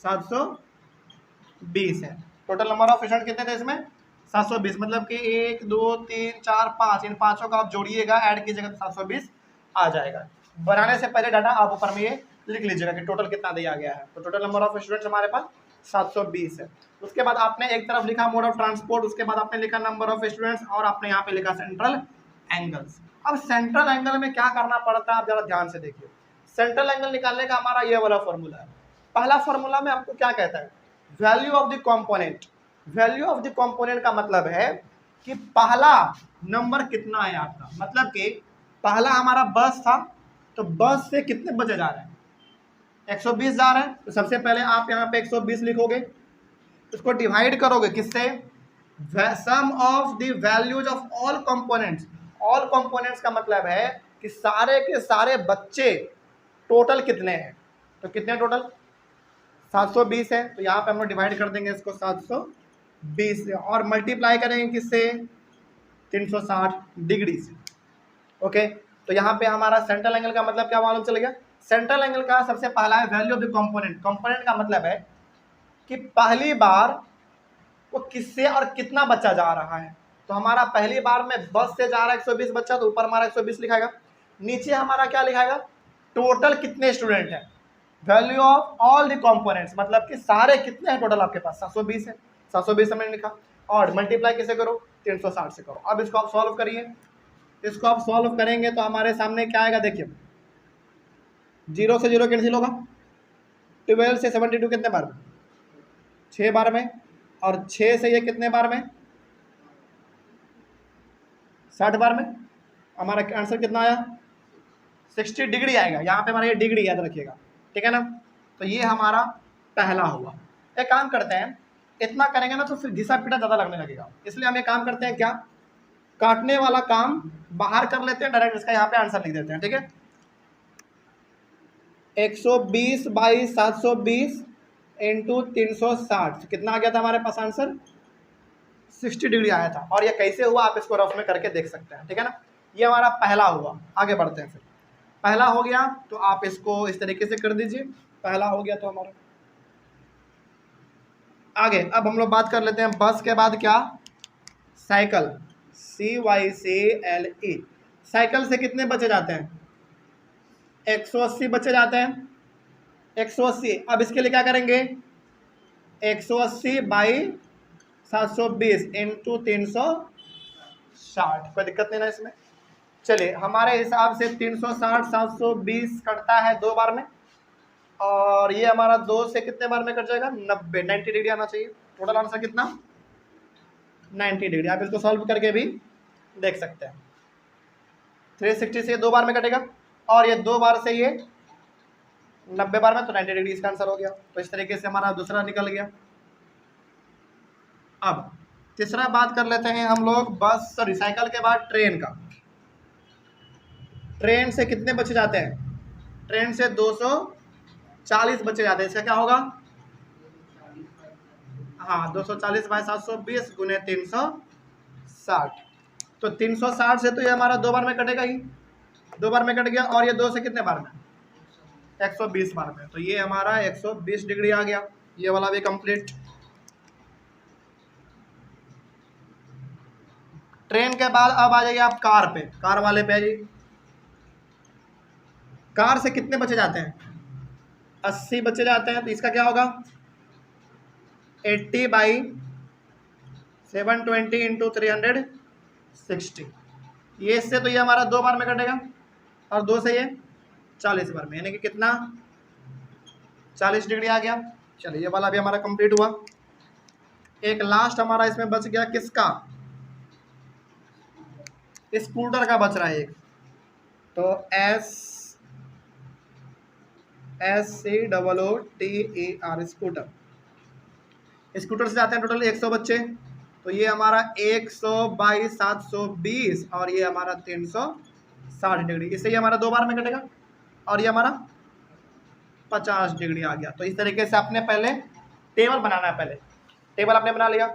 720 है। टोटल नंबर ऑफ स्टूडेंट कितने थे इसमें, 720, मतलब कि 1 2 3 4 5, इन पांचों का आप जोड़िएगा, ऐड कीजिएगा तो 720 आ जाएगा। बनाने से पहले डाटा आप ऊपर में ये लिख लीजिएगा कि टोटल कितना दिया गया है। तो टोटल नंबर ऑफ स्टूडेंट्स हमारे पास 720 है। उसके बाद आपने एक तरफ लिखा मोड ऑफ ट्रांसपोर्ट, उसके बाद आपने लिखा नंबर ऑफ स्टूडेंट्स, और आपने यहाँ पे लिखा सेंट्रल एंगल्स। अब सेंट्रल एंगल में क्या करना पड़ता है आप जरा ध्यान से देखिए। सेंट्रल एंगल निकालने का हमारा ये वाला फॉर्मूला है। पहला फॉर्मूला में आपको क्या कहता है, value of the component. Value of the component का मतलब है कि पहला नंबर कितना है आपका, मतलब कि पहला हमारा बस था, तो बस से कितने बचे जा रहे हैं, 120 जा रहे हैं। तो सबसे पहले आप यहाँ पे 120 लिखोगे, इसको डिवाइड करोगे किससे, sum of the values of all components. All components का मतलब है कि सारे के सारे बच्चे टोटल कितने हैं, तो कितने टोटल 720 है, तो यहाँ पे हम लोग डिवाइड कर देंगे इसको 720 से, और मल्टीप्लाई करेंगे किससे, 360 डिग्री से। ओके, तो यहाँ पे हमारा सेंट्रल एंगल का मतलब क्या मालूम चल गया। सेंट्रल एंगल का सबसे पहला है value of the component. Component का मतलब है कि पहली बार वो किससे और कितना बच्चा जा रहा है। तो हमारा पहली बार में बस से जा रहा है 120 बच्चा, तो ऊपर हमारा 120 लिखाएगा, नीचे हमारा क्या लिखाएगा, टोटल कितने स्टूडेंट हैं, value of all the components, मतलब कि सारे कितने हैं टोटल आपके पास, 720 है, 720 हमने लिखा, और मल्टीप्लाई किसे करो, 360 से करो। अब इसको आप सॉल्व करिए, इसको आप सॉल्व करेंगे तो हमारे सामने क्या आएगा, देखिए 0 से 0 कैंसिल होगा, 12 से 72 कितने बार में, 6 बार में, और 6 से ये कितने बार में, 60 बार में। हमारा आंसर कितना आया, 60 डिग्री आएगा। यहाँ पे हमारा ये डिग्री याद रखिएगा, ठीक है ना। तो ये हमारा पहला हुआ। एक काम करते हैं, इतना करेंगे ना तो फिर घिसा पीटा ज़्यादा लगने लगेगा, इसलिए हम एक काम करते हैं, क्या, काटने वाला काम बाहर कर लेते हैं, डायरेक्ट इसका यहाँ पे आंसर लिख देते हैं, ठीक है। 120 बाई 720 इंटू 360, कितना आ गया था हमारे पास आंसर, 60 डिग्री आया था। और ये कैसे हुआ आप इसको रफ में करके देख सकते हैं, ठीक है ना। ये हमारा पहला हुआ। आगे बढ़ते हैं, फिर पहला हो गया तो आप इसको इस तरीके से कर दीजिए, पहला हो गया तो हमारा। आगे अब हम लोग बात कर लेते हैं बस के बाद क्या, साइकिल, CYCLE। साइकिल से कितने बचे जाते हैं, 180 बचे जाते हैं, 180। अब इसके लिए क्या करेंगे, 180 बाई 720 इंटू 360, कोई दिक्कत नहीं ना इसमें। चलिए हमारे हिसाब से 360 720 कटता है 2 बार में, और ये हमारा 2 से कितने बार में कट जाएगा, 90 डिग्री आना चाहिए। टोटल आंसर कितना, 90 डिग्री। आप इसको सॉल्व करके भी देख सकते हैं। 360 से 2 बार में कटेगा, और ये 2 बार से ये 90 बार में, तो 90 डिग्री इसका आंसर हो गया। तो इस तरीके से हमारा दूसरा निकल गया। अब तीसरा बात कर लेते हैं हम लोग बस सॉरी साइकिल के बाद ट्रेन का। ट्रेन से कितने बचे जाते हैं, ट्रेन से 240 बचे जाते हैं। इसका क्या होगा, हाँ 240 बाई 720 गुने 360, तो 360 से तो ये हमारा 2 बार में कटेगा ही, 2 बार में कट गया, और ये 2 से कितने बार में, 120 बार में, तो ये हमारा 120 डिग्री आ गया। ये वाला भी कंप्लीट। ट्रेन के बाद अब आ जाइए आप कार पे, कार वाले पे आइए। कार से कितने बचे जाते हैं, 80 बचे जाते हैं, तो इसका क्या होगा, 80 बाई 720 इंटू 360। ये इससे तो ये हमारा 2 बार में कटेगा, और 2 से ये 40 बार में, यानी कि कितना, 40 डिग्री आ गया। चलिए ये वाला भी हमारा कंप्लीट हुआ। एक लास्ट हमारा इसमें बच गया किसका, स्कूटर का बच रहा है एक, तो SCOOTER, स्कूटर से जाते हैं टोटल 100 बच्चे, तो ये हमारा 100 बाई 720 और ये हमारा 360 डिग्री, इससे ये हमारा 2 बार में कटेगा और ये हमारा 50 डिग्री आ गया। तो इस तरीके से आपने पहले टेबल बनाना है, पहले टेबल आपने बना लिया।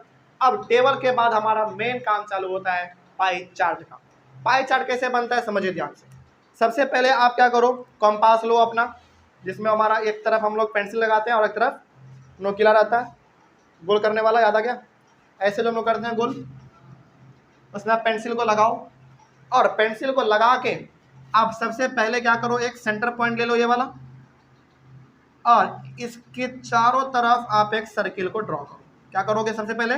अब टेबल के बाद हमारा मेन काम चालू होता है पाई चार्ट का। पाई चार्ट कैसे बनता है समझिए ध्यान से। सबसे पहले आप क्या करो, कंपास लो अपना, जिसमें हमारा एक तरफ हम लोग पेंसिल लगाते हैं और एक तरफ नोकीला रहता है गोल करने वाला, याद आ गया। ऐसे जो हम लोग करते हैं गोल, उसमें आप पेंसिल को लगाओ और पेंसिल को लगा के आप सबसे पहले क्या करो, एक सेंटर पॉइंट ले लो ये वाला और इसके चारों तरफ आप एक सर्किल को ड्रॉ करो। क्या करोगे, सबसे पहले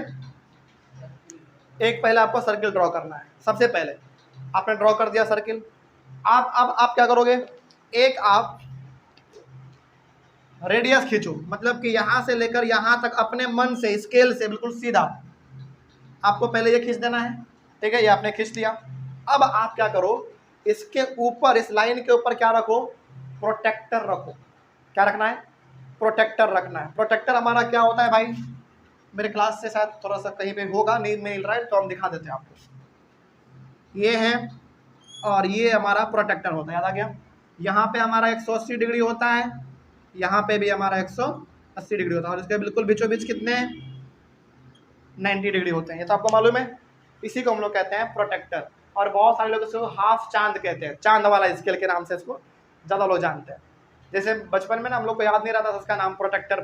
एक पहले आपको सर्किल ड्रॉ करना है। सबसे पहले आपने ड्रॉ कर दिया सर्किल, आप क्या करोगे, एक आप रेडियस खींचो, मतलब कि यहां से लेकर यहां तक अपने मन से स्केल से बिल्कुल सीधा आपको पहले ये खींच देना है, ठीक है। ये आपने खींच दिया। अब आप क्या करो, इसके ऊपर, इस लाइन के ऊपर क्या रखो, प्रोटेक्टर रखो। क्या रखना है, प्रोटेक्टर रखना है। प्रोटेक्टर हमारा क्या होता है भाई, मेरे क्लास से शायद थोड़ा सा कहीं पे होगा, नहीं मिल रहा है तो हम दिखा देते हैं आपको। ये है और ये हमारा प्रोटेक्टर होता है, याद आ गया। यहाँ पे हमारा 180 डिग्री होता है, यहाँ पे भी हमारा 180 डिग्री होता है और इसके बिल्कुल बीचों बीच कितने 90 डिग्री होते हैं, ये तो आपको मालूम है। इसी को हम लोग कहते हैं प्रोटेक्टर। और बहुत सारे लोग इसको हाफ चांद कहते हैं, चांद वाला स्केल के नाम से इसको ज़्यादा लोग जानते हैं। जैसे बचपन में ना हम लोग को याद नहीं रहता था इसका नाम प्रोटेक्टर,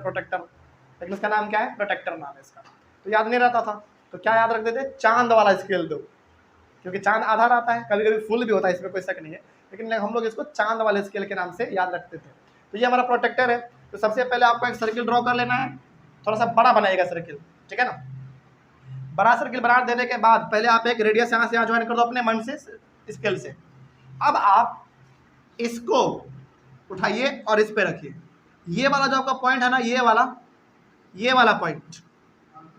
लेकिन उसका नाम क्या है, प्रोटेक्टर नाम है इसका। तो याद नहीं रहता था तो क्या याद रखते थे, चांद वाला स्केल दो, क्योंकि चांद आधा रहता है, कभी कभी फुल भी होता है, इसमें कोई शक नहीं है, लेकिन हम लोग इसको चांद वाले स्केल के नाम से याद रखते थे। तो ये हमारा प्रोटेक्टर है। तो सबसे पहले आपको एक सर्किल ड्रॉ कर लेना है, थोड़ा सा बड़ा बनाएगा सर्किल, ठीक है ना। बड़ा सर्किल बना देने के बाद पहले आप एक रेडियस यहाँ से यहाँ ज्वाइन कर दो अपने मन से स्केल से। अब आप इसको उठाइए और इस पे रखिए। ये वाला जो आपका पॉइंट है ना, ये वाला पॉइंट,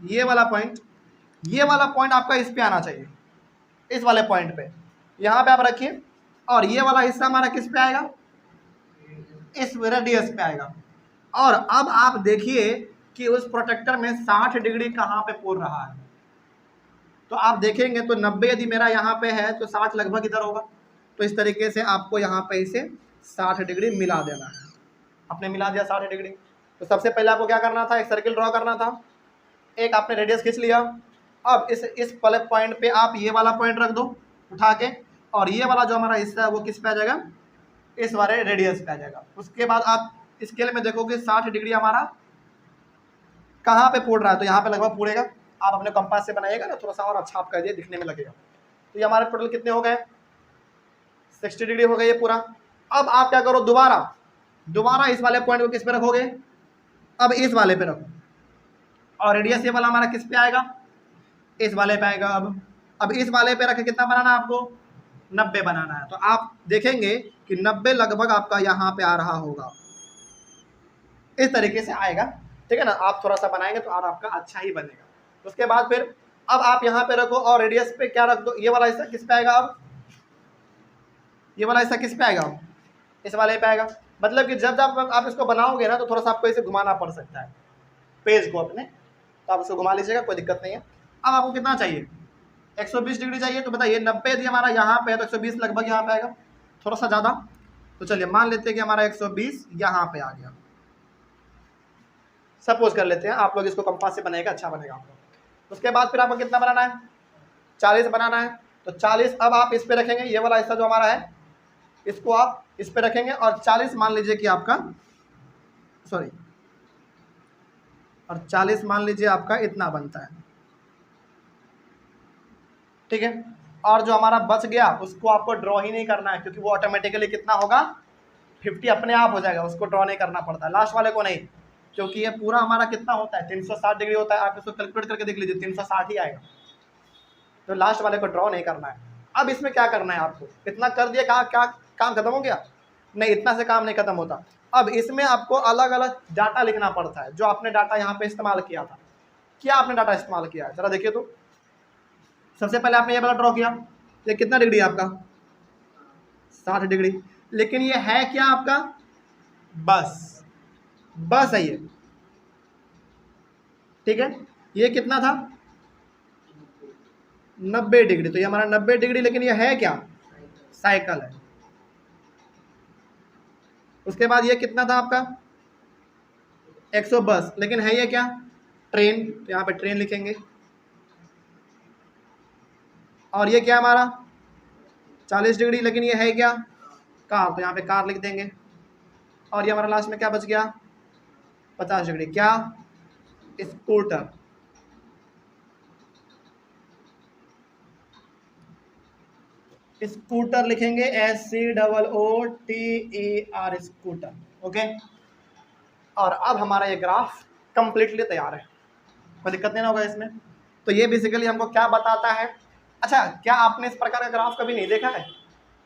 ये वाला पॉइंट आपका इस पे आना चाहिए, इस वाले पॉइंट पे यहाँ पे आप रखिए। और ये वाला हिस्सा हमारा किस पे आएगा, इस रेडियस पे आएगा। और अब आप देखिए कि उस प्रोटेक्टर में 60 डिग्री कहाँ पे पूर रहा है। तो आप देखेंगे तो 90 यदि मेरा यहाँ पे है तो 60 लगभग इधर होगा। तो इस तरीके से आपको यहाँ पे इसे 60 डिग्री मिला देना है। आपने मिला दिया 60 डिग्री। तो सबसे पहले आपको क्या करना था, एक सर्किल ड्रॉ करना था, एक आपने रेडियस खींच लिया। अब इस वाले पॉइंट पे आप ये वाला पॉइंट रख दो उठा के, और ये वाला जो हमारा हिस्सा है वो किस पे आ जाएगा, इस वाले रेडियस पे आ जाएगा। उसके बाद आप स्केल में देखोगे 60 डिग्री हमारा कहाँ पे पूर रहा है, तो यहाँ पे लगभग पूरेगा। आप अपने कंपास से बनाइएगा ना, थोड़ा सा और अच्छा आप कर दिए, दिखने में लगेगा। तो ये हमारे टोटल कितने हो गए, 60 डिग्री हो गए ये पूरा। अब आप क्या करो, दोबारा इस वाले पॉइंट को किस पे रखोगे, अब इस वाले पे रखो। और रेडियस ये वाला हमारा किस पे आएगा, इस वाले पे आएगा। अब इस वाले पे रखे कितना बनाना है आपको, 90 बनाना है। तो आप देखेंगे कि 90 लगभग आपका यहाँ पे आ रहा होगा, इस तरीके से आएगा, ठीक है ना। आप थोड़ा सा बनाएंगे तो और आपका अच्छा ही बनेगा। उसके बाद फिर अब आप यहाँ पे रखो और रेडियस पे क्या रख दो, ये वाला हिस्सा किस पे आएगा, अब ये वाला हिस्सा किस पे आएगा, इस वाले पे आएगा। मतलब कि जब आप इसको बनाओगे ना तो थोड़ा सा आपको इसे घुमाना पड़ सकता है पेज को अपने, तो आप इसको घुमा लीजिएगा, कोई दिक्कत नहीं है। अब आपको कितना चाहिए, 120 डिग्री चाहिए। तो बताइए 90 यदि हमारा यहाँ पे है तो 120 लगभग यहाँ पे आएगा, थोड़ा सा ज़्यादा। तो चलिए मान लेते हैं कि हमारा 120 यहाँ पे आ गया, सपोज कर लेते हैं। आप लोग इसको कंपास से बनाएगा, अच्छा बनेगा आप लोग। उसके बाद फिर आपको कितना बनाना है, 40 बनाना है। तो 40 अब आप इस पे रखेंगे, ये वाला हिस्सा जो हमारा है इसको आप इस पे रखेंगे और 40 मान लीजिए कि आपका और 40 मान लीजिए आपका इतना बनता है, ठीक है। और जो हमारा बच गया उसको आपको ड्रॉ ही नहीं करना है, क्योंकि वो ऑटोमेटिकली कितना होगा, 50 अपने आप हो जाएगा, उसको ड्रॉ नहीं करना पड़ता है, लास्ट वाले को नहीं। क्योंकि ये पूरा हमारा कितना होता है, 360 डिग्री होता है। आप इसको कैलकुलेट करके देख लीजिए, 360 ही आएगा। तो लास्ट वाले को ड्रॉ नहीं करना है। अब इसमें क्या करना है आपको, इतना कर दिया, कहा क्या काम खत्म हो गया, नहीं, इतना से काम नहीं खत्म होता। अब इसमें आपको अलग अलग डाटा लिखना पड़ता है, जो आपने डाटा यहाँ पे इस्तेमाल किया था। क्या आपने डाटा इस्तेमाल किया है जरा देखिए। तो सबसे पहले आपने ये वाला ड्रॉ किया, ये कितना डिग्री है आपका, 60 डिग्री। लेकिन ये है क्या आपका, बस है ये, ठीक है। ये कितना था 90 डिग्री, तो ये हमारा 90 डिग्री, लेकिन ये है क्या, साइकिल है। उसके बाद ये कितना था आपका 120, लेकिन है ये क्या, ट्रेन, तो यहाँ पे ट्रेन लिखेंगे। और ये क्या हमारा 40 डिग्री, लेकिन ये है क्या, कार, तो यहाँ पे कार लिख देंगे। और ये हमारा लास्ट में क्या बच गया 50 डिग्री, क्या, स्कूटर। स्कूटर लिखेंगे SCOOTER, स्कूटर। ओके। और अब हमारा ये ग्राफ कंप्लीटली तैयार है, कोई दिक्कत नहीं होगा इसमें। तो ये बेसिकली हमको क्या बताता है। अच्छा, क्या आपने इस प्रकार का ग्राफ कभी नहीं देखा है,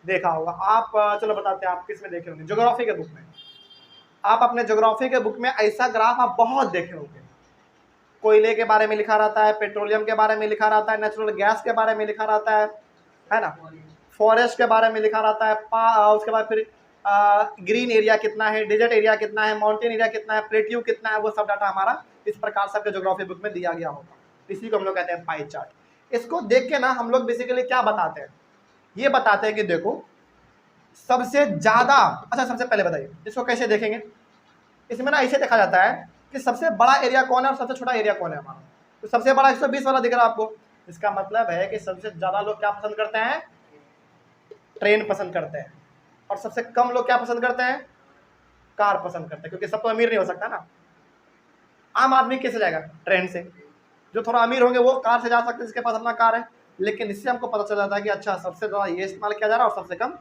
देखा होगा आप, चलो बताते हैं आप किस में देखे होंगे, ज्योग्राफी के बुक में। आप अपने ज्योग्राफी के बुक में ऐसा ग्राफ आप बहुत देखे होंगे, कोयले के बारे में लिखा रहता है, पेट्रोलियम के बारे में लिखा रहता है, नेचुरल गैस के बारे में लिखा रहता है ना, फॉरेस्ट के बारे में लिखा रहता है, उसके बाद फिर ग्रीन एरिया कितना है, डेजर्ट एरिया कितना है, माउंटेन एरिया कितना है, प्लेट्यू कितना है, वो सब डाटा हमारा इस प्रकार सबके ज्योग्राफी बुक में दिया गया होगा। इसी को हम लोग कहते हैं पाई चार्ट। इसको देख के ना हम लोग बेसिकली क्या बताते हैं, ये बताते हैं कि देखो सबसे ज्यादा, अच्छा सबसे पहले बताइए इसको कैसे देखेंगे। इसमें ना ऐसे देखा जाता है कि सबसे बड़ा एरिया कौन है और सबसे छोटा एरिया कौन है हमारा। तो सबसे बड़ा 120 वाला दिख रहा है आपको, इसका मतलब है कि सबसे ज्यादा लोग क्या पसंद करते हैं, ट्रेन पसंद करते हैं। और सबसे कम लोग क्या पसंद करते हैं, कार पसंद करते हैं, क्योंकि सब तो अमीर नहीं हो सकता ना। आम आदमी कैसे जाएगा, ट्रेन से। जो थोड़ा अमीर होंगे वो कार से जा सकते हैं, जिसके पास अपना कार है। लेकिन इससे हमको पता चल जाता है कि अच्छा सबसे ज़्यादा ये इस्तेमाल किया जा रहा है और सबसे कम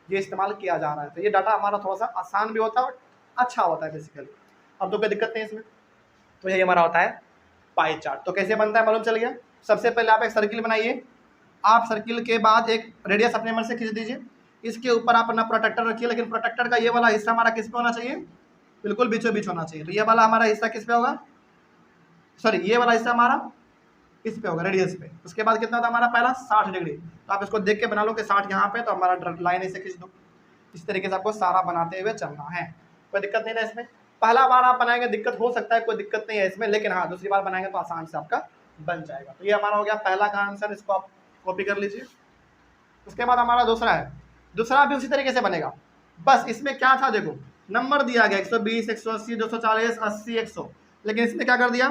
ये इस्तेमाल किया जा रहा है। तो ये डाटा हमारा थोड़ा सा आसान भी होता है और अच्छा होता है बेसिकली। अब तो कोई दिक्कत नहीं इसमें। तो यही हमारा होता है पाई चार्ट। तो कैसे बनता है मालूम चल गया। सबसे पहले आप एक सर्किल बनाइए, आप सर्किल के बाद एक रेडियस अपने मन से खींच दीजिए, इसके ऊपर आप अपना प्रोटेक्टर रखिए, लेकिन प्रोटेक्टर का ये वाला हिस्सा हमारा किस पे होना चाहिए, बिल्कुल बीचों बीच होना चाहिए। तो ये वाला हमारा हिस्सा किस पे होगा, सॉरी ये वाला हिस्सा हमारा इस पे होगा, रेडियस पे। उसके बाद कितना था हमारा पहला 60 डिग्री। तो आप इसको देख के बना लो कि 60 यहाँ पे, तो हमारा लाइन इसे खींच दो। इस तरीके से आपको सारा बनाते हुए चलना है, कोई दिक्कत नहीं है इसमें। पहला बार आप बनाएंगे दिक्कत हो सकता है, कोई दिक्कत नहीं है इसमें, लेकिन हाँ दूसरी बार बनाएंगे तो आसान से आपका बन जाएगा। तो ये हमारा हो गया पहला का आंसर, इसको आप कॉपी कर लीजिए। उसके बाद हमारा दूसरा है, दूसरा भी उसी तरीके से बनेगा। बस इसमें क्या था देखो, नंबर दिया गया 120, 180, 240, 80, 100, लेकिन इसमें क्या कर दिया,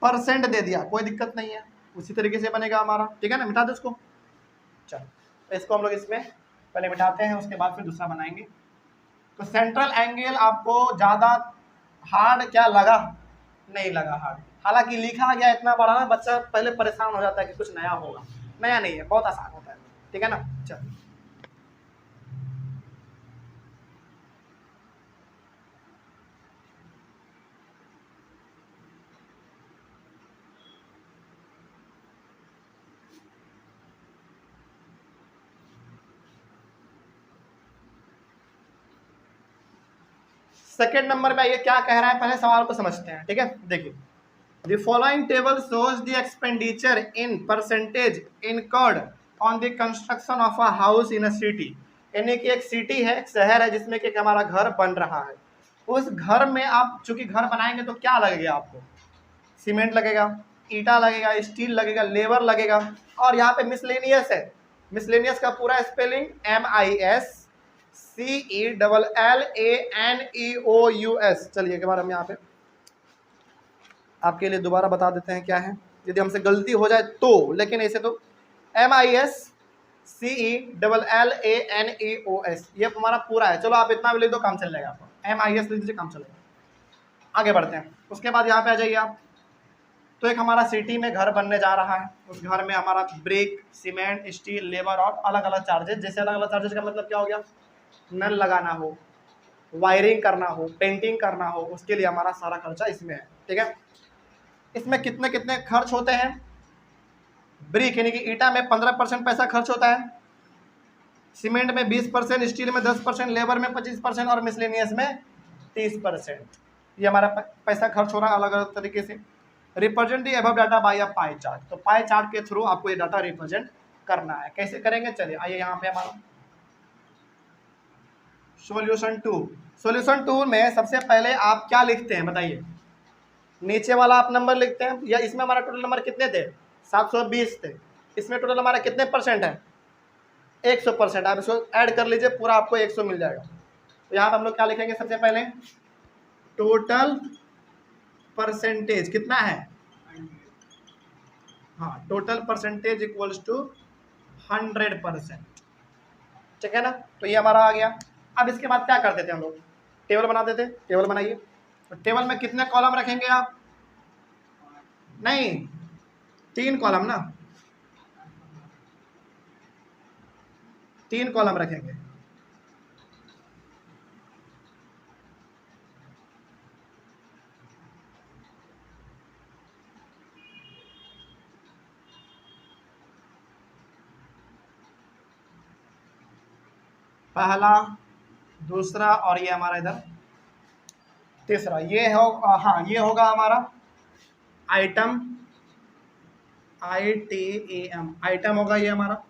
परसेंट दे दिया। कोई दिक्कत नहीं है, उसी तरीके से बनेगा हमारा, ठीक है ना। मिटा दो इसको, चलो इसको हम लोग इसमें पहले मिटाते हैं, उसके बाद फिर दूसरा बनाएंगे। तो सेंट्रल एंगल आपको ज़्यादा हार्ड क्या लगा, नहीं लगा हार्ड। हालांकि लिखा गया इतना बड़ा ना, बच्चा पहले परेशान हो जाता है कि कुछ नया होगा, नया नहीं है, बहुत आसान होता है, ठीक है ना। चलो सेकेंड नंबर में ये क्या कह रहा है, पहले सवाल को समझते हैं, ठीक है। देखिए, the following table shows the expenditure in percentage incurred on the construction of a house in a city. यानी कि एक सिटी है, एक शहर है, जिसमें कि हमारा घर बन रहा है। उस घर में आप चूंकि घर बनाएंगे तो क्या लगेगा आपको, सीमेंट लगेगा, ईटा लगेगा, स्टील लगेगा, लेबर लगेगा। और यहाँ पे मिसलेनियस है, मिसलेनियस का पूरा स्पेलिंग MISCELLANEOUS। चलिए एक बार हम यहाँ पे आपके लिए दोबारा बता देते हैं क्या है, यदि हमसे गलती हो जाए तो। लेकिन ऐसे तो MISCELLANEOUS ये हमारा पूरा है। चलो आप इतना भी लिख दो, काम चल जाएगा आपको, MIS लिख दीजिए, काम चलेगा। आगे बढ़ते हैं। उसके बाद यहाँ पे आ जाइए आप। तो एक हमारा सिटी में घर बनने जा रहा है, उस घर में हमारा ब्रिक, सीमेंट, स्टील, लेबर और अलग अलग चार्जेस। जैसे अलग अलग चार्जेस का मतलब क्या हो गया, नल लगाना हो, वायरिंग करना हो, पेंटिंग करना हो, उसके लिए हमारा सारा खर्चा इसमें है, ठीक है। इसमें कितने कितने खर्च होते हैं, ब्रिक यानी कि ईटा में 15% पैसा खर्च होता है, सीमेंट में 20%, स्टील में 10%, लेबर में 25% और मिसलेनियस में 30%। ये हमारा पैसा खर्च हो रहा है अलग अलग तरीके से। Represent the above data by a pie chart. तो पाई चार्ट के थ्रू आपको ये डाटा रिप्रेजेंट करना है। कैसे करेंगे, चलिए आइए यहाँ पे हमारा सॉल्यूशन 2। सॉल्यूशन 2 में सबसे पहले आप क्या लिखते हैं बताइए, नीचे वाला आप नंबर लिखते हैं, या इसमें हमारा टोटल नंबर कितने थे, 720 थे, इसमें टोटल हमारा कितने परसेंट है, 100%। आप इसको ऐड कर लीजिए, पूरा आपको 100 मिल जाएगा। तो यहाँ पर हम लोग क्या लिखेंगे, सबसे पहले टोटल परसेंटेज कितना है, हाँ टोटल परसेंटेज इक्वल्स टू 100%, ठीक है ना। तो ये हमारा आ गया। अब इसके बाद क्या करते थे हम लोग, टेबल बनाते थे। टेबल बनाइए। तो टेबल में कितने कॉलम रखेंगे आप, नहीं 3 कॉलम ना, 3 कॉलम रखेंगे। पहला, दूसरा और ये हमारा इधर तीसरा। ये हो, हाँ ये होगा हमारा आइटम, ITAM आइटम होगा ये हमारा,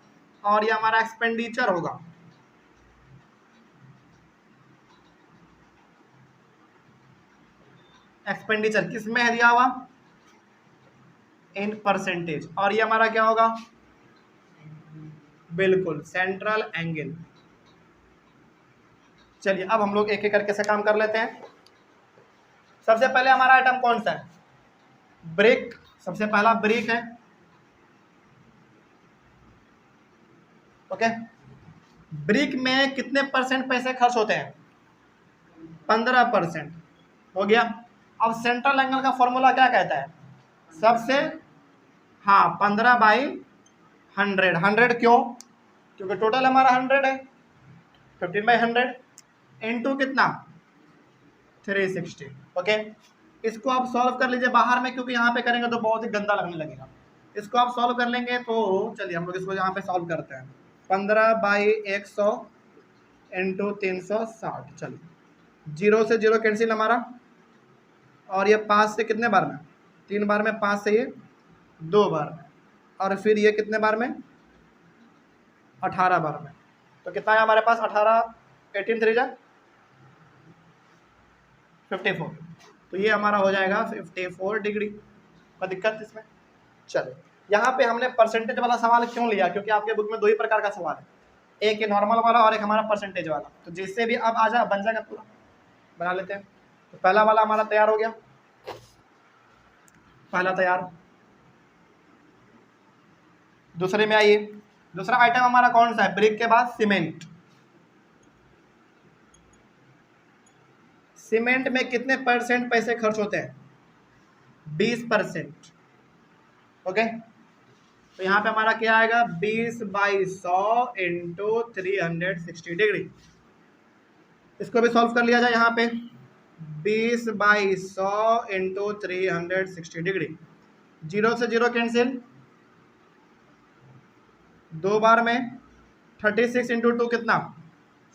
और ये हमारा एक्सपेंडिचर होगा। एक्सपेंडिचर किस में है दिया हुआ, इन परसेंटेज। और ये हमारा क्या होगा, बिल्कुल सेंट्रल एंगल। चलिए अब हम लोग एक एक करके से काम कर लेते हैं। सबसे पहले हमारा आइटम कौन सा है, ब्रिक। सबसे पहला ब्रिक है, ओके। ब्रिक में कितने परसेंट पैसे खर्च होते हैं, 15% हो गया। अब सेंट्रल एंगल का फॉर्मूला क्या कहता है, सबसे, हाँ 15/100। 100 क्यों, क्योंकि टोटल हमारा 100 है, 15/100 इंटू कितना, 360, ओके। इसको आप सॉल्व कर लीजिए बाहर में, क्योंकि यहाँ पे करेंगे तो बहुत ही गंदा लगने लगेगा। इसको आप सॉल्व कर लेंगे तो चलिए हम लोग इसको यहाँ पे सॉल्व करते हैं। 15/100 इंटू 360, चलिए 0 से 0 कैंसिल हमारा, और ये 5 से कितने बार में, 3 बार में, 5 से ये 2 बार में, और फिर ये कितने बार में, 18 बार में। तो कितना है हमारे पास, 18, 18 3 जा 54। तो ये हमारा हो जाएगा 54 डिग्री। कोई दिक्कत इसमें, चलो। यहाँ पे हमने परसेंटेज वाला सवाल क्यों लिया, क्योंकि आपके बुक में 2 ही प्रकार का सवाल है, एक ये नॉर्मल वाला और एक हमारा परसेंटेज वाला। तो जिससे भी अब आ जा बन जाएगा पूरा, बना लेते हैं। तो पहला वाला हमारा तैयार हो गया, पहला तैयार। दूसरे में आइए, दूसरा आइटम हमारा कौन सा है, ब्रिक के बाद सीमेंट। सीमेंट में कितने परसेंट पैसे खर्च होते हैं, 20%, ओके। तो यहाँ पे हमारा क्या आएगा, 20/100 इंटू 360 डिग्री। इसको भी सॉल्व कर लिया जाए यहाँ पे, 20/100 इंटू 360 डिग्री। 0 से 0 कैंसिल, 2 बार में, 36 इंटू 2 कितना,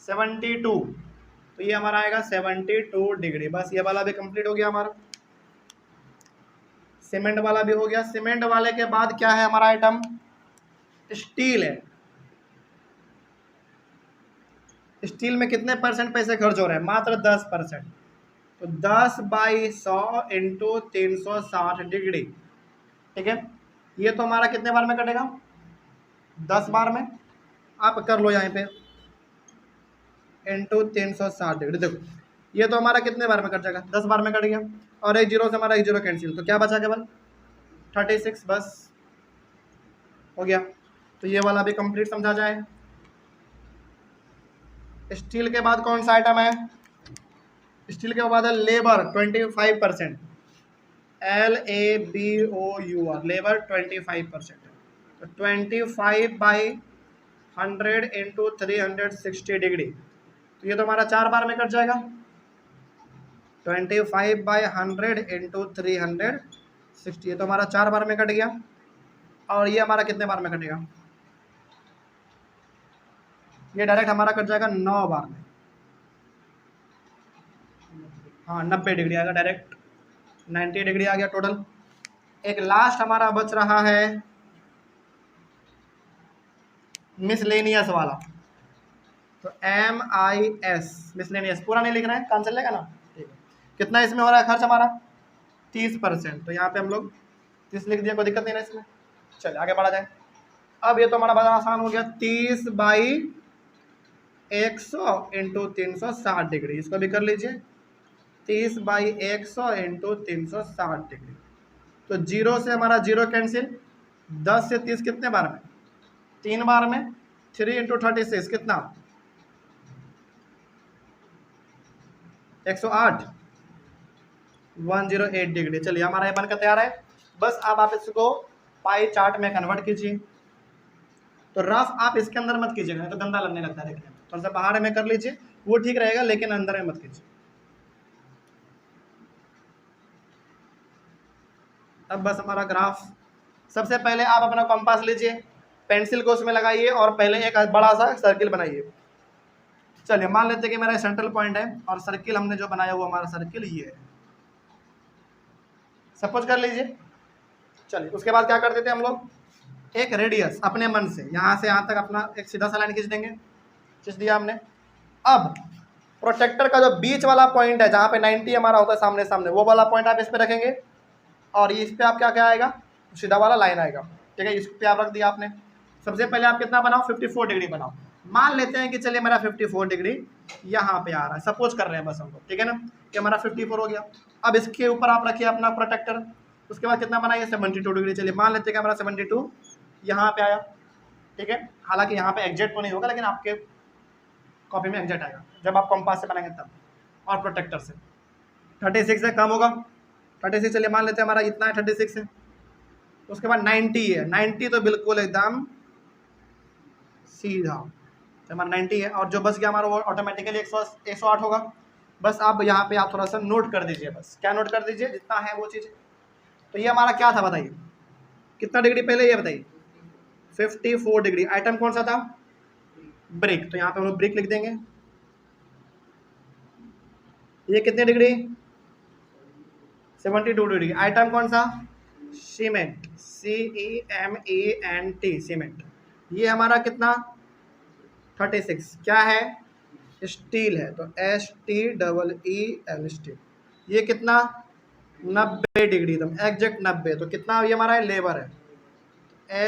72। तो ये हमारा आएगा 72 डिग्री। बस ये वाला भी कंप्लीट हो गया हमारा, सीमेंट वाला भी हो गया। सीमेंट वाले के बाद क्या है हमारा आइटम, स्टील है। स्टील में कितने परसेंट पैसे खर्च हो रहे हैं, मात्र 10%। तो 10/100 इंटू 360 डिग्री, ठीक है। ये तो हमारा कितने बार में कटेगा, 10 बार में। आप कर लो यहाँ पे इंटू 360 डिग्री। देखो ये तो हमारा कितने बार में कट जाएगा, 10 बार में कट गया, और एक जीरो से हमारा एक जीरो कैंसिल। तो क्या बचा केवल 36, बस हो गया। तो ये वाला भी कंप्लीट समझा जाए। स्टील के बाद कौन सा आइटम है, स्टील के बाद है लेबर 25%, LABOUR, लेबर 25%। तो 25/100 इंटू 360 डिग्री। तो ये तो हमारा 4 बार में कट जाएगा, 25/100 इंटू 360, ये तो हमारा 4 बार में कट गया। और ये हमारा कितने बार में कटेगा, ये डायरेक्ट हमारा कट जाएगा 9 बार में। हाँ 90 डिग्री आएगा डायरेक्ट, 90 डिग्री आ गया टोटल। एक लास्ट हमारा बच रहा है मिसलेनियस वाला। तो MIS मिसलेनियस, पूरा नहीं लिख रहे हैं, काम चल लेगा ना, ठीक है। कितना इसमें हो रहा है खर्च हमारा, 30%, तो यहाँ पे हम लोग 30 लिख दिया, कोई दिक्कत नहीं ना इसमें। चलिए आगे बढ़ा जाए। अब ये तो हमारा बड़ा आसान हो गया, 30/100 इंटू 360 डिग्री, इसको भी कर लीजिए 30/100 इंटू 360 डिग्री। तो 0 से हमारा 0 कैंसिल, 10 से 30 कितने बार में, 3 बार में, 3 इंटू 36 कितना 108, 108 डिग्री। चलिए हमारा ये बनकर तैयार है। बस अब आप इसको पाई चार्ट में कन्वर्ट कीजिए। तो रफ आप इसके अंदर मत कीजिएगा, तो गंदा लगने लगता है देखने में, थोड़ा सा बाहर में कर लीजिए, वो ठीक रहेगा, लेकिन अंदर में मत कीजिए। अब बस हमारा ग्राफ, सबसे पहले आप अपना कंपास लीजिए, पेंसिल को उसमें लगाइए और पहले एक बड़ा सा सर्किल बनाइए। चलिए मान लेते हैं कि मेरा सेंट्रल पॉइंट है और सर्किल हमने जो बनाया वो हमारा सर्किल ये है, सपोज कर लीजिए। चलिए उसके बाद क्या कर देते हैं हम लोग, एक रेडियस अपने मन से यहाँ से यहाँ तक अपना एक सीधा सा लाइन खींच देंगे, खींच दिया हमने। अब प्रोटेक्टर का जो बीच वाला पॉइंट है जहाँ पे 90 हमारा होता है सामने सामने, वो वाला पॉइंट आप इस पे रखेंगे और इस पे आप क्या क्या आएगा, सीधा वाला लाइन आएगा, ठीक है। इस पे आप रख दिया आपने। सबसे पहले आप कितना बनाओ, 54 डिग्री बनाओ। मान लेते हैं कि चलिए मेरा 54 डिग्री यहाँ पे आ रहा है, सपोज कर रहे हैं बस हम लोग, ठीक है ना, कि हमारा 54 हो गया। अब इसके ऊपर आप रखिए अपना प्रोटेक्टर, उसके बाद कितना बनाइए 72 डिग्री। चलिए मान लेते हैं कि हमारा 72 यहाँ पे आया, ठीक है। हालांकि यहाँ पे एग्जैक्ट तो नहीं होगा, लेकिन आपके कॉपी में एग्जैक्ट आएगा जब आप कंपास से बनाएंगे तब, और प्रोटेक्टर से 36 से कम होगा, 36 चलिए मान लेते हैं हमारा इतना है 36 है। उसके बाद 90 है, 90 तो बिल्कुल एकदम सीधा, तो हमारा 90 है, और जो बच गया हमारा वो ऑटोमेटिकली 108 होगा। बस आप यहाँ पे आप थोड़ा सा नोट कर दीजिए, बस क्या नोट कर दीजिए, जितना है वो चीज़। तो ये हमारा क्या था बताइए, कितना डिग्री पहले ये बताइए, 54 डिग्री। आइटम कौन सा था, ब्रिक, तो यहाँ पे हम लोग ब्रिक लिख देंगे। ये कितने डिग्री, 72 डिग्री। आइटम कौन सा, सीमेंट, CEMENT, सीमेंट। ये हमारा कितना 36, क्या है, स्टील है, तो STEEL, स्टील। ये कितना 90 डिग्री, एकदम एग्जैक्ट 90, तो कितना ये हमारा लेबर है,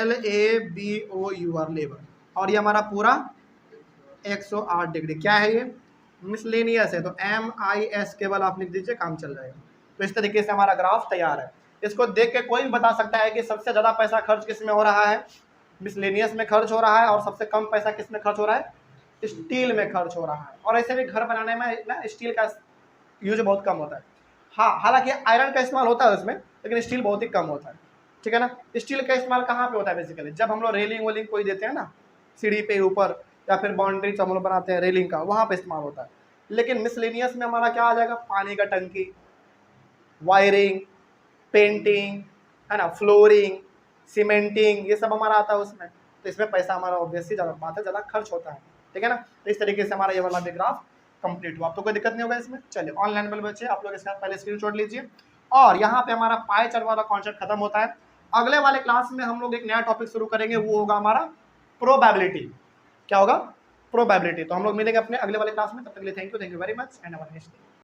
LABOUR, लेबर। और ये हमारा पूरा 108 डिग्री। क्या है ये, मिसलेनियस है, तो MIS केवल आप लिख दीजिए, काम चल जाएगा। तो इस तरीके से हमारा ग्राफ तैयार है। इसको देख के कोई भी बता सकता है कि सबसे ज़्यादा पैसा खर्च किस में हो रहा है, मिसलेनियस में खर्च हो रहा है, और सबसे कम पैसा किस में खर्च हो रहा है, स्टील में खर्च हो रहा है। और ऐसे भी घर बनाने में ना स्टील का यूज बहुत कम होता है। हाँ, हालांकि आयरन का इस्तेमाल होता है उसमें, लेकिन स्टील बहुत ही कम होता है, ठीक है ना। स्टील का इस्तेमाल कहाँ पे होता है, बेसिकली जब हम लोग रेलिंग वेलिंग कोई देते हैं ना, सीढ़ी पे ऊपर, या फिर बाउंड्री हम लोग बनाते हैं रेलिंग का, वहाँ पे इस्तेमाल होता है। लेकिन मिसलेनियस में हमारा क्या आ जाएगा, पानी का टंकी, वायरिंग, पेंटिंग, है ना, फ्लोरिंग, सीमेंटिंग, ये सब हमारा आता है उसमें। तो इसमें पैसा हमारा ऑब्वियसली ज़्यादा बात है, ज़्यादा खर्च होता है, ठीक है ना। तो इस तरीके से हमारा ये वाला भी ग्राफ कंप्लीट हुआ। आपको कोई दिक्कत नहीं होगा इसमें। चलिए ऑनलाइन लेवल बच्चे, आप लोग इसका पहले स्क्रीनशॉट लीजिए। और यहाँ पे हमारा पाई चार्ट वाला कॉन्सेप्ट खत्म होता है। अगले वाले क्लास में हम लोग एक नया टॉपिक शुरू करेंगे, वो होगा हमारा प्रोबेबिलिटी। क्या होगा, प्रोबेबिलिटी। तो हम लोग मिलेंगे अपने अगले वाले क्लास में, तब तक के लिए thank you very much and have a nice day.